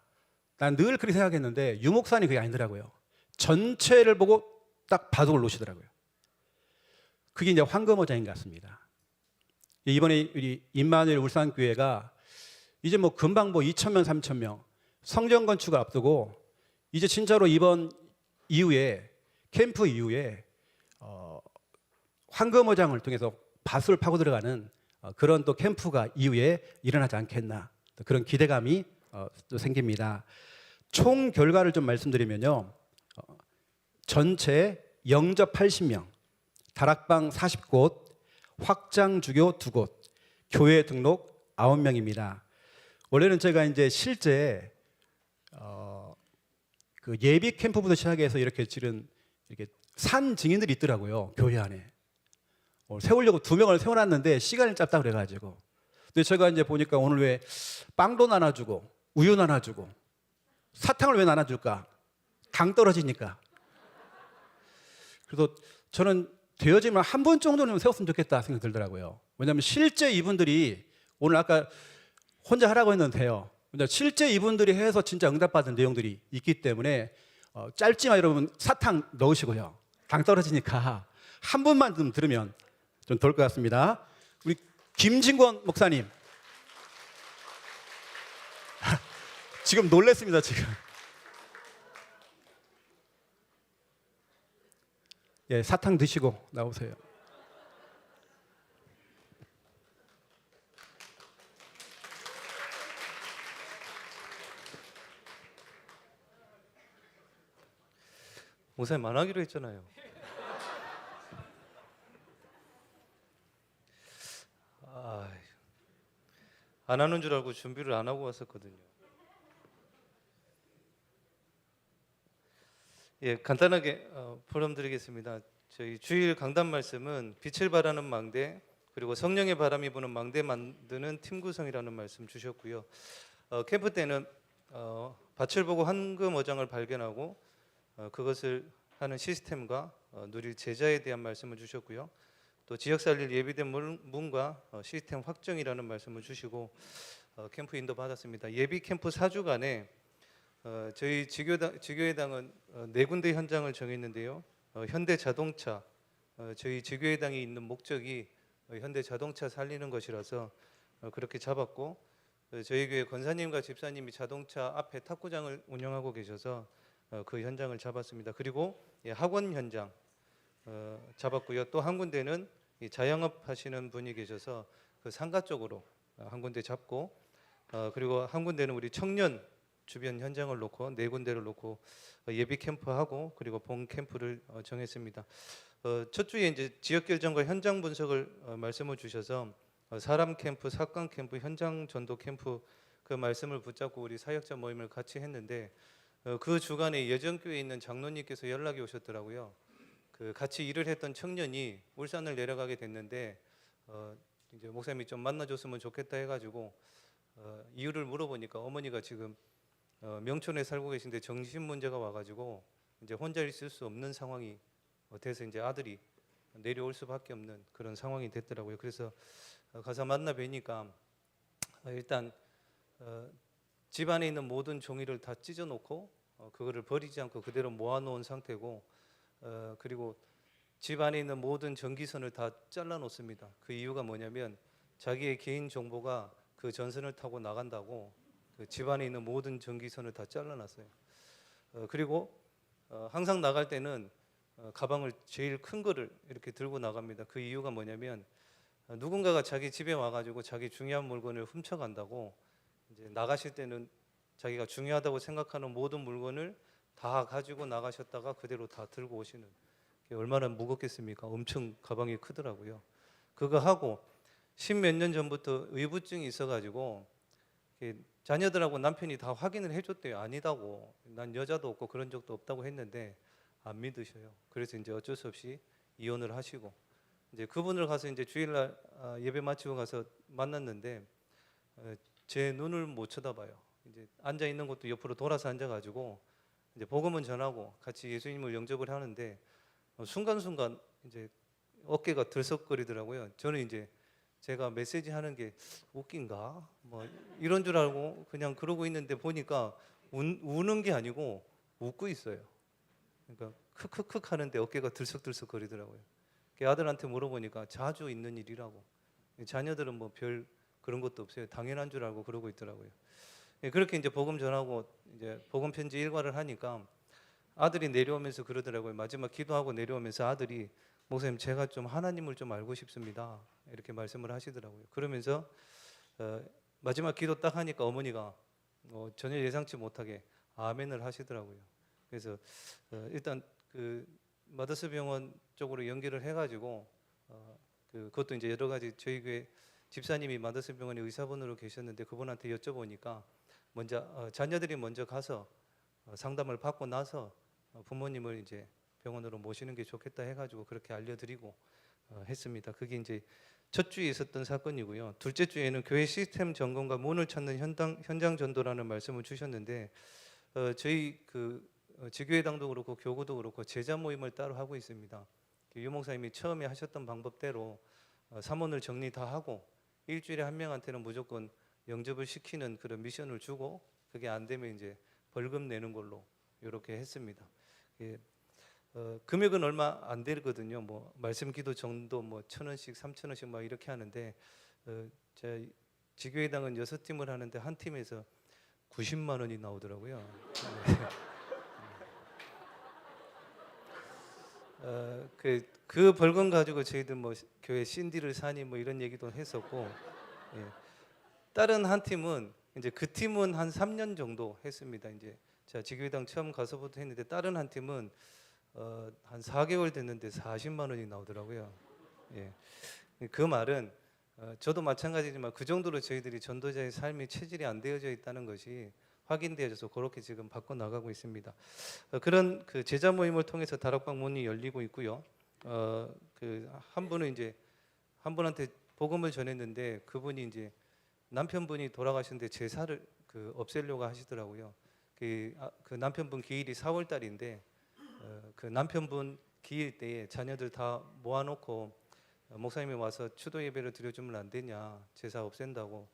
난 늘 그렇게 생각했는데 유 목사님 그게 아니더라고요. 전체를 보고 딱 바둑을 놓으시더라고요. 그게 이제 황금어장인 것 같습니다. 이번에 우리 임마누엘 울산교회가 이제 뭐 금방 2,000명, 3,000명 성전 건축을 앞두고 이제 진짜로 이번 이후에 캠프 이후에 황금어장을 통해서 밭을 파고 들어가는 그런 또 캠프가 이후에 일어나지 않겠나, 또 그런 기대감이 또 생깁니다. 총 결과를 좀 말씀드리면요, 전체 영접 80명, 다락방 40곳, 확장 주교 2곳, 교회 등록 9명입니다. 원래는 제가 이제 실제 그 예비 캠프부터 시작해서 이렇게 지금 이렇게 산 증인들이 있더라고요, 교회 안에. 세우려고 2명을 세워놨는데 시간이 짧다 그래가지고. 근데 제가 이제 보니까 오늘 왜 빵도 나눠주고 우유 나눠주고 사탕을 왜 나눠줄까? 당 떨어지니까. 그래서 저는 되어지면 한 분 정도는 세웠으면 좋겠다 생각이 들더라고요. 왜냐하면 실제 이분들이 오늘 아까 혼자 하라고 했는데요, 실제 이분들이 해서 진짜 응답받은 내용들이 있기 때문에 짧지만 여러분 사탕 넣으시고요. 당 떨어지니까 한 분만 좀 들으면 좀 좋을 것 같습니다. 우리 김진권 목사님. 지금 놀랬습니다, 지금. 예, 사탕 드시고 나오세요. 목사님 안 하기로 했잖아요. 안 하는 줄 알고 준비를 안 하고 왔었거든요. 예, 간단하게 포럼 드리겠습니다. 저희 주일 강단 말씀은 빛을 발하는 망대, 그리고 성령의 바람이 부는 망대 만드는 팀 구성이라는 말씀 주셨고요. 캠프 때는 밭을 보고 황금 어장을 발견하고 그것을 하는 시스템과 누릴 제자에 대한 말씀을 주셨고요. 또 지역 살릴 예비된 문과 시스템 확정이라는 말씀을 주시고 캠프 인도 받았습니다. 예비 캠프 4주간에 저희 지교회당은 4군데 현장을 정했는데요. 현대자동차, 저희 지교회당이 있는 목적이 현대자동차 살리는 것이라서 그렇게 잡았고, 저희 교회 권사님과 집사님이 자동차 앞에 탁구장을 운영하고 계셔서 그 현장을 잡았습니다. 그리고 학원 현장 잡았고요. 또 한 군데는 자영업 하시는 분이 계셔서 그 상가 쪽으로 한 군데 잡고, 그리고 한 군데는 우리 청년 주변 현장을 놓고 4군데를 놓고 예비 캠프하고 그리고 본 캠프를 정했습니다. 첫 주에 이제 지역 결정과 현장 분석을 말씀을 주셔서 사람 캠프, 사건 캠프, 현장 전도 캠프 그 말씀을 붙잡고 우리 사역자 모임을 같이 했는데, 그 주간에 예전교회에 있는 장로님께서 연락이 오셨더라고요. 그 같이 일을 했던 청년이 울산을 내려가게 됐는데 이제 목사님이 좀 만나줬으면 좋겠다 해가지고 이유를 물어보니까 어머니가 지금 명촌에 살고 계신데 정신 문제가 와가지고 이제 혼자 있을 수 없는 상황이 돼서 이제 아들이 내려올 수밖에 없는 그런 상황이 됐더라고요. 그래서 가서 만나 뵈니까 일단 집안에 있는 모든 종이를 다 찢어놓고 그거를 버리지 않고 그대로 모아놓은 상태고, 그리고 집 안에 있는 모든 전기선을 다 잘라놓습니다. 그 이유가 뭐냐면 자기의 개인 정보가 그 전선을 타고 나간다고 그 집 안에 있는 모든 전기선을 다 잘라놨어요. 그리고 항상 나갈 때는 가방을 제일 큰 거를 이렇게 들고 나갑니다. 그 이유가 뭐냐면 누군가가 자기 집에 와가지고 자기 중요한 물건을 훔쳐간다고, 이제 나가실 때는 자기가 중요하다고 생각하는 모든 물건을 다 가지고 나가셨다가 그대로 다 들고 오시는, 얼마나 무겁겠습니까? 엄청 가방이 크더라고요. 그거 하고 10몇 년 전부터 의부증이 있어가지고 자녀들하고 남편이 다 확인을 해줬대요. 아니다고, 난 여자도 없고 그런 적도 없다고 했는데 안 믿으셔요. 그래서 이제 어쩔 수 없이 이혼을 하시고, 이제 그분을 가서 이제 주일날 예배 마치고 가서 만났는데 제 눈을 못 쳐다봐요. 이제 앉아 있는 것도 옆으로 돌아서 앉아가지고 이제 복음은 전하고 같이 예수님을 영접을 하는데 순간순간 이제 어깨가 들썩거리더라고요. 저는 이제 제가 메시지 하는 게 웃긴가 뭐 이런 줄 알고 그냥 그러고 있는데 보니까 우는 게 아니고 웃고 있어요. 그러니까 크크크 하는데 어깨가 들썩들썩거리더라고요. 아들한테 물어보니까 자주 있는 일이라고. 자녀들은 뭐 별 그런 것도 없어요. 당연한 줄 알고 그러고 있더라고요. 그렇게 이제 복음 전하고 이제 복음 편지 일과를 하니까 아들이 내려오면서 그러더라고요. 마지막 기도하고 내려오면서 아들이 목사님 제가 좀 하나님을 좀 알고 싶습니다. 이렇게 말씀을 하시더라고요. 그러면서 마지막 기도 딱 하니까 어머니가 전혀 예상치 못하게 아멘을 하시더라고요. 그래서 일단 그 마더스 병원 쪽으로 연결을 해가지고 그것도 이제 여러 가지 저희 교회 집사님이 마더스 병원의 의사분으로 계셨는데 그분한테 여쭤보니까 먼저 자녀들이 먼저 가서 상담을 받고 나서 부모님을 이제 병원으로 모시는 게 좋겠다 해가지고 그렇게 알려드리고 했습니다. 그게 이제 첫 주에 있었던 사건이고요. 둘째 주에는 교회 시스템 점검과 문을 찾는 현장 전도라는 말씀을 주셨는데 저희 지교회당도 그렇고 교구도 그렇고 제자 모임을 따로 하고 있습니다. 유 목사님이 처음에 하셨던 방법대로 사문을 정리 다 하고 일주일에 한 명한테는 무조건 영접을 시키는 그런 미션을 주고 그게 안 되면 이제 벌금 내는 걸로 이렇게 했습니다. 금액은 얼마 안 되거든요. 뭐 말씀 기도 정도 뭐 1,000원씩 3,000원씩 막 이렇게 하는데 제 지교회당은 6팀을 하는데 한 팀에서 90만 원이 나오더라고요. 그 벌금 가지고 저희들 뭐 교회 신디를 사니 뭐 이런 얘기도 했었고 다른 한 팀은 이제 그 팀은 한 3년 정도 했습니다. 이제 제가 지교회당 처음 가서부터 했는데 다른 한 팀은 한 4개월 됐는데 40만 원이 나오더라고요. 그 말은 저도 마찬가지지만 그 정도로 저희들이 전도자의 삶이 체질이 안 되어져 있다는 것이 확인되어져서 그렇게 지금 바꿔 나가고 있습니다. 그런 그 제자 모임을 통해서 다락방 문이 열리고 있고요. 한 분은 이제 한 분한테 복음을 전했는데 그분이 이제 남편분이 돌아가셨는데 제사를 없애려고 하시더라고요. 그 남편분 기일이 4월 달인데 그 남편분 기일 때에 자녀들 다 모아놓고 목사님이 와서 추도 예배를 드려주면 안 되냐, 제사 없앤다고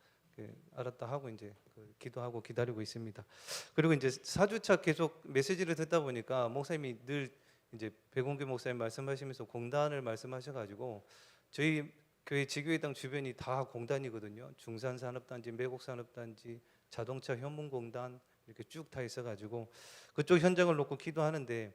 알았다 하고 이제 기도하고 기다리고 있습니다. 그리고 이제 4주차 계속 메시지를 듣다 보니까 목사님이 늘 이제 백운규 목사님 말씀하시면서 공단을 말씀하셔가지고 저희 교회 지교회당 주변이 다 공단이거든요. 중산산업단지, 매곡산업단지, 자동차 현문공단 이렇게 쭉 다 있어가지고 그쪽 현장을 놓고 기도하는데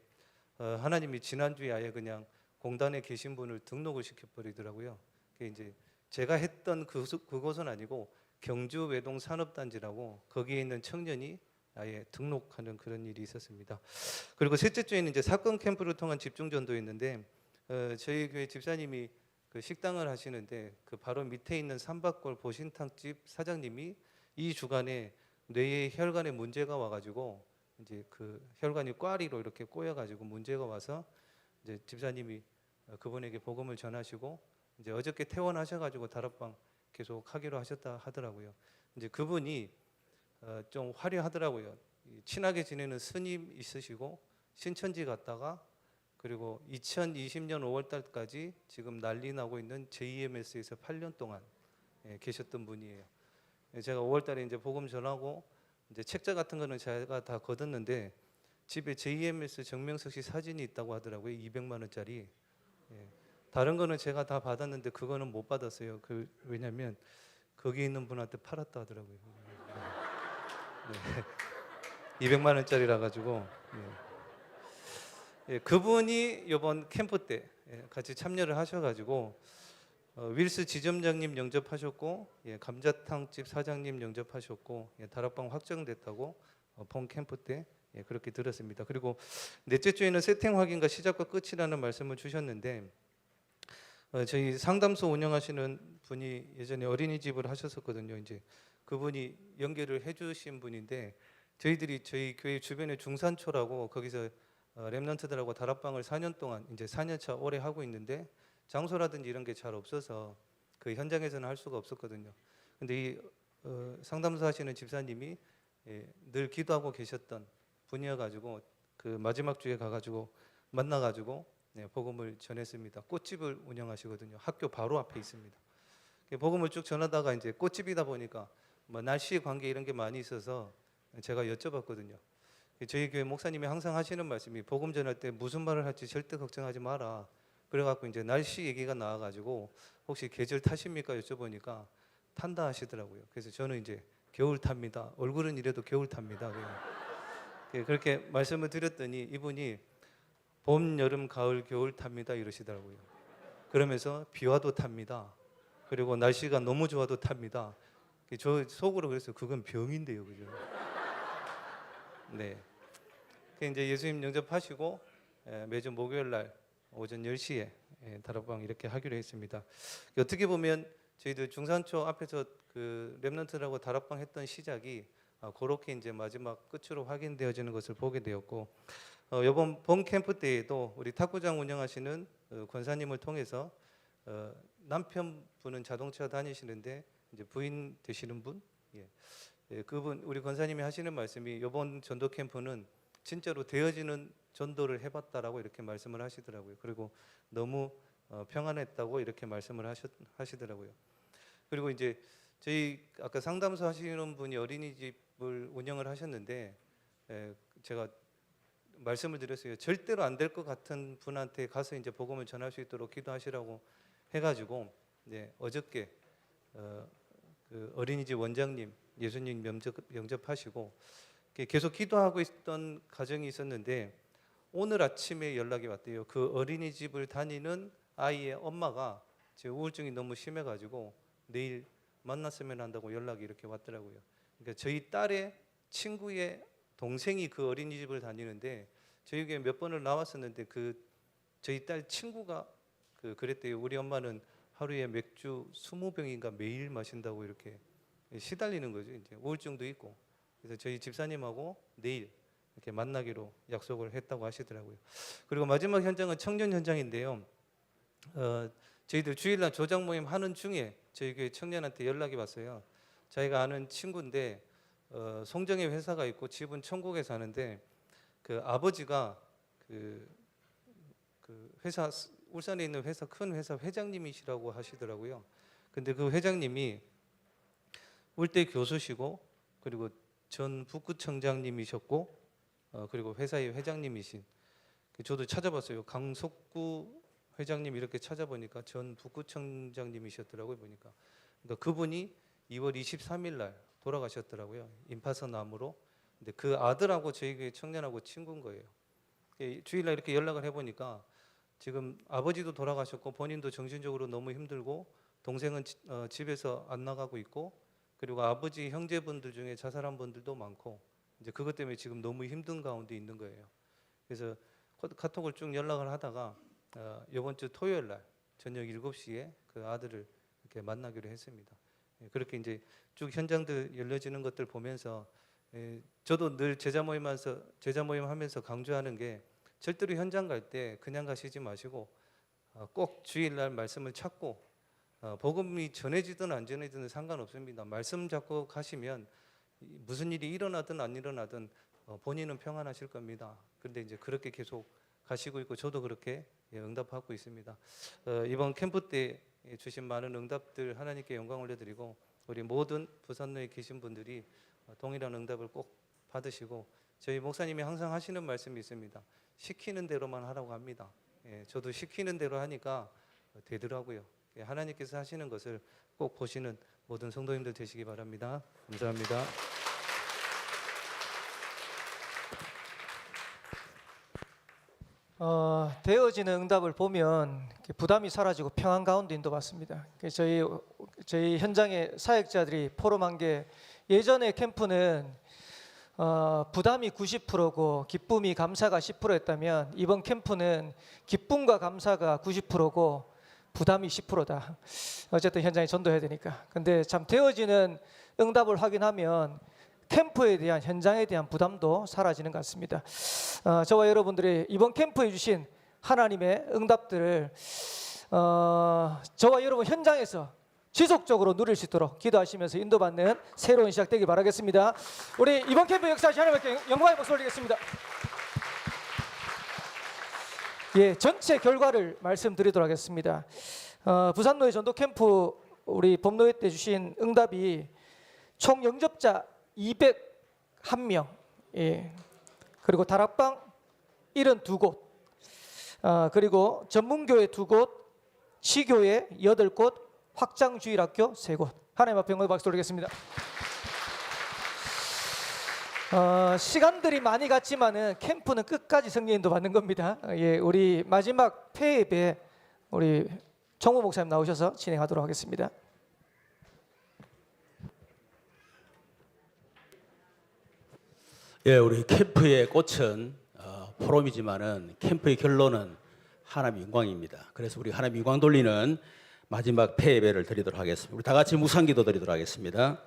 하나님이 지난주에 아예 그냥 공단에 계신 분을 등록을 시켜버리더라고요. 그게 이제 제가 했던 그곳은 아니고 경주 외동 산업단지라고 거기에 있는 청년이 아예 등록하는 그런 일이 있었습니다. 그리고 셋째 주에는 이제 사건 캠프를 통한 집중 전도였는데 저희 교회 집사님이 그 식당을 하시는데 그 바로 밑에 있는 삼박골 보신탕집 사장님이 이 주간에 뇌에 혈관에 문제가 와가지고 이제 그 혈관이 꽈리로 이렇게 꼬여가지고 문제가 와서 이제 집사님이 그분에게 복음을 전하시고 이제 어저께 퇴원하셔가지고 다락방 계속 하기로 하셨다 하더라고요. 이제 그분이 좀 화려하더라고요. 친하게 지내는 스님 있으시고 신천지 갔다가 그리고 2020년 5월 달까지 지금 난리 나고 있는 JMS에서 8년 동안 계셨던 분이에요. 제가 5월 달에 이제 복음 전하고 이제 책자 같은 거는 제가 다 거뒀는데 집에 JMS 정명석 씨 사진이 있다고 하더라고요. 200만 원짜리. 다른 거는 제가 다 받았는데 그거는 못 받았어요. 왜냐면 거기 있는 분한테 팔았다 하더라고요. 200만 원짜리라 가지고. 그분이 이번 캠프 때 같이 참여를 하셔가지고 윌스 지점장님 영접하셨고 감자탕집 사장님 영접하셨고 다락방 확정됐다고 본 캠프 때 그렇게 들었습니다. 그리고 넷째 주에는 세팅 확인과 시작과 끝이라는 말씀을 주셨는데 저희 상담소 운영하시는 분이 예전에 어린이집을 하셨었거든요. 이제 그분이 연결을 해주신 분인데 저희들이 저희 교회 주변에 중산초라고 거기서 렘넌트들하고 다락방을 4년 동안 이제 4년차 올해 하고 있는데 장소라든지 이런 게 잘 없어서 그 현장에서는 할 수가 없었거든요. 근데 이 상담소 하시는 집사님이 늘 기도하고 계셨던 분이어가지고 그 마지막 주에 가가지고 만나가지고 복음을 전했습니다. 꽃집을 운영하시거든요. 학교 바로 앞에 있습니다. 복음을 쭉 전하다가 이제 꽃집이다 보니까 뭐 날씨 관계 이런 게 많이 있어서 제가 여쭤봤거든요. 저희 교회 목사님이 항상 하시는 말씀이 복음 전할 때 무슨 말을 할지 절대 걱정하지 마라. 그래갖고 이제 날씨 얘기가 나와가지고 혹시 계절 타십니까 여쭤보니까 탄다 하시더라고요. 그래서 저는 이제 겨울 탑니다. 얼굴은 이래도 겨울 탑니다. 그렇게 말씀을 드렸더니 이분이 봄, 여름, 가을, 겨울 탑니다 이러시더라고요. 그러면서 비 와도 탑니다. 그리고 날씨가 너무 좋아도 탑니다. 저 속으로 그랬어요. 그건 병인데요, 그죠? 네. 이제 예수님 영접하시고 매주 목요일 날 오전 10시에 다락방 이렇게 하기로 했습니다. 어떻게 보면 저희들 중산초 앞에서 그 렘넌트라고 다락방 했던 시작이 그렇게 이제 마지막 끝으로 확인되어지는 것을 보게 되었고, 이번 봄 캠프 때에도 우리 탁구장 운영하시는 권사님을 통해서 남편분은 자동차 다니시는데 이제 부인 되시는 분, 그분 우리 권사님이 하시는 말씀이 이번 전도 캠프는 진짜로 되어지는 전도를 해봤다라고 이렇게 말씀을 하시더라고요. 그리고 너무 평안했다고 이렇게 말씀을 하시더라고요. 그리고 이제 저희 아까 상담소 하시는 분이 어린이집을 운영을 하셨는데 제가 말씀을 드렸어요. 절대로 안 될 것 같은 분한테 가서 이제 복음을 전할 수 있도록 기도하시라고 해가지고 어저께 그 어린이집 원장님 예수님 영접하시고 계속 기도하고 있던 과정이 있었는데 오늘 아침에 연락이 왔대요. 그 어린이집을 다니는 아이의 엄마가 제 우울증이 너무 심해가지고 내일 만났으면 한다고 연락이 이렇게 왔더라고요. 그러니까 저희 딸의 친구의 동생이 그 어린이집을 다니는데 저희 교회 몇 번을 나왔었는데 그 저희 딸 친구가 그랬대요. 우리 엄마는 하루에 맥주 20병인가 매일 마신다고 이렇게 시달리는 거죠. 이제 우울증도 있고. 그래서 저희 집사님하고 내일 이렇게 만나기로 약속을 했다고 하시더라고요. 그리고 마지막 현장은 청년 현장인데요. 저희들 주일날 조장 모임 하는 중에 저희 교회 청년한테 연락이 왔어요. 자기가 아는 친구인데 송정에 회사가 있고 집은 천국에 사는데 그 아버지가 그 회사 울산에 있는 회사 큰 회사 회장님이시라고 하시더라고요. 근데 그 회장님이 울대 교수시고 그리고 전 북구청장님이셨고 그리고 회사의 회장님이신 저도 찾아봤어요. 강석구 회장님 이렇게 찾아보니까 전 북구청장님이셨더라고요. 보니까 그러니까 그분이 2월 23일 날 돌아가셨더라고요. 임파선 암으로. 근데 그 아들하고 저희 교회 청년하고 친구인 거예요. 주일날 이렇게 연락을 해보니까 지금 아버지도 돌아가셨고 본인도 정신적으로 너무 힘들고 동생은 집에서 안 나가고 있고 그리고 아버지 형제분들 중에 자살한 분들도 많고 이제 그것 때문에 지금 너무 힘든 가운데 있는 거예요. 그래서 카톡을 쭉 연락을 하다가 이번 주 토요일 날 저녁 7시에 그 아들을 이렇게 만나기로 했습니다. 그렇게 이제 쭉 현장들 열려지는 것들 보면서 저도 늘 제자 모임 하면서 강조하는 게 절대로 현장 갈 때 그냥 가시지 마시고 꼭 주일날 말씀을 찾고 복음이 전해지든 안 전해지든 상관없습니다. 말씀 잡고 가시면 무슨 일이 일어나든 안 일어나든 본인은 평안하실 겁니다. 그런데 이제 그렇게 계속 가시고 있고 저도 그렇게 응답하고 있습니다. 이번 캠프 때 주신 많은 응답들 하나님께 영광 올려드리고 우리 모든 부산로에 계신 분들이 동일한 응답을 꼭 받으시고 저희 목사님이 항상 하시는 말씀이 있습니다. 시키는 대로만 하라고 합니다. 저도 시키는 대로 하니까 되더라고요. 하나님께서 하시는 것을 꼭 보시는 모든 성도님들 되시기 바랍니다. 감사합니다. 되어지는 응답을 보면 부담이 사라지고 평안 가운데 인도받습니다. 저희 현장의 사역자들이 포럼한 게 예전에 캠프는 부담이 90%고 기쁨이 감사가 10%였다면 이번 캠프는 기쁨과 감사가 90%고 부담이 10%다. 어쨌든 현장에 전도해야 되니까. 근데 참 되어지는 응답을 확인하면 캠프에 대한 현장에 대한 부담도 사라지는 것 같습니다. 저와 여러분들이 이번 캠프에 주신 하나님의 응답들을 저와 여러분 현장에서 지속적으로 누릴 수 있도록 기도하시면서 인도받는 새로운 시작 되길 바라겠습니다. 우리 이번 캠프 역사하신 하나님께 영광의 박수 올리겠습니다. 전체 결과를 말씀드리도록 하겠습니다. 부산노예 전도 캠프 우리 봄노예 때 주신 응답이 총 영접자 201명, 그리고 다락방 72곳, 그리고 전문교회 2곳, 치교회 8곳, 확장주일학교 3곳. 하나님 앞에 영광의 박수 올리겠습니다. 시간들이 많이 갔지만은 캠프는 끝까지 성령인도 받는 겁니다. 예, 우리 마지막 폐예배 우리 정우 목사님 나오셔서 진행하도록 하겠습니다. 예, 우리 캠프의 꽃은 포럼이지만은 캠프의 결론은 하나님 영광입니다. 그래서 우리 하나님 영광 돌리는 마지막 폐예배를 드리도록 하겠습니다. 우리 다 같이 묵상기도 드리도록 하겠습니다.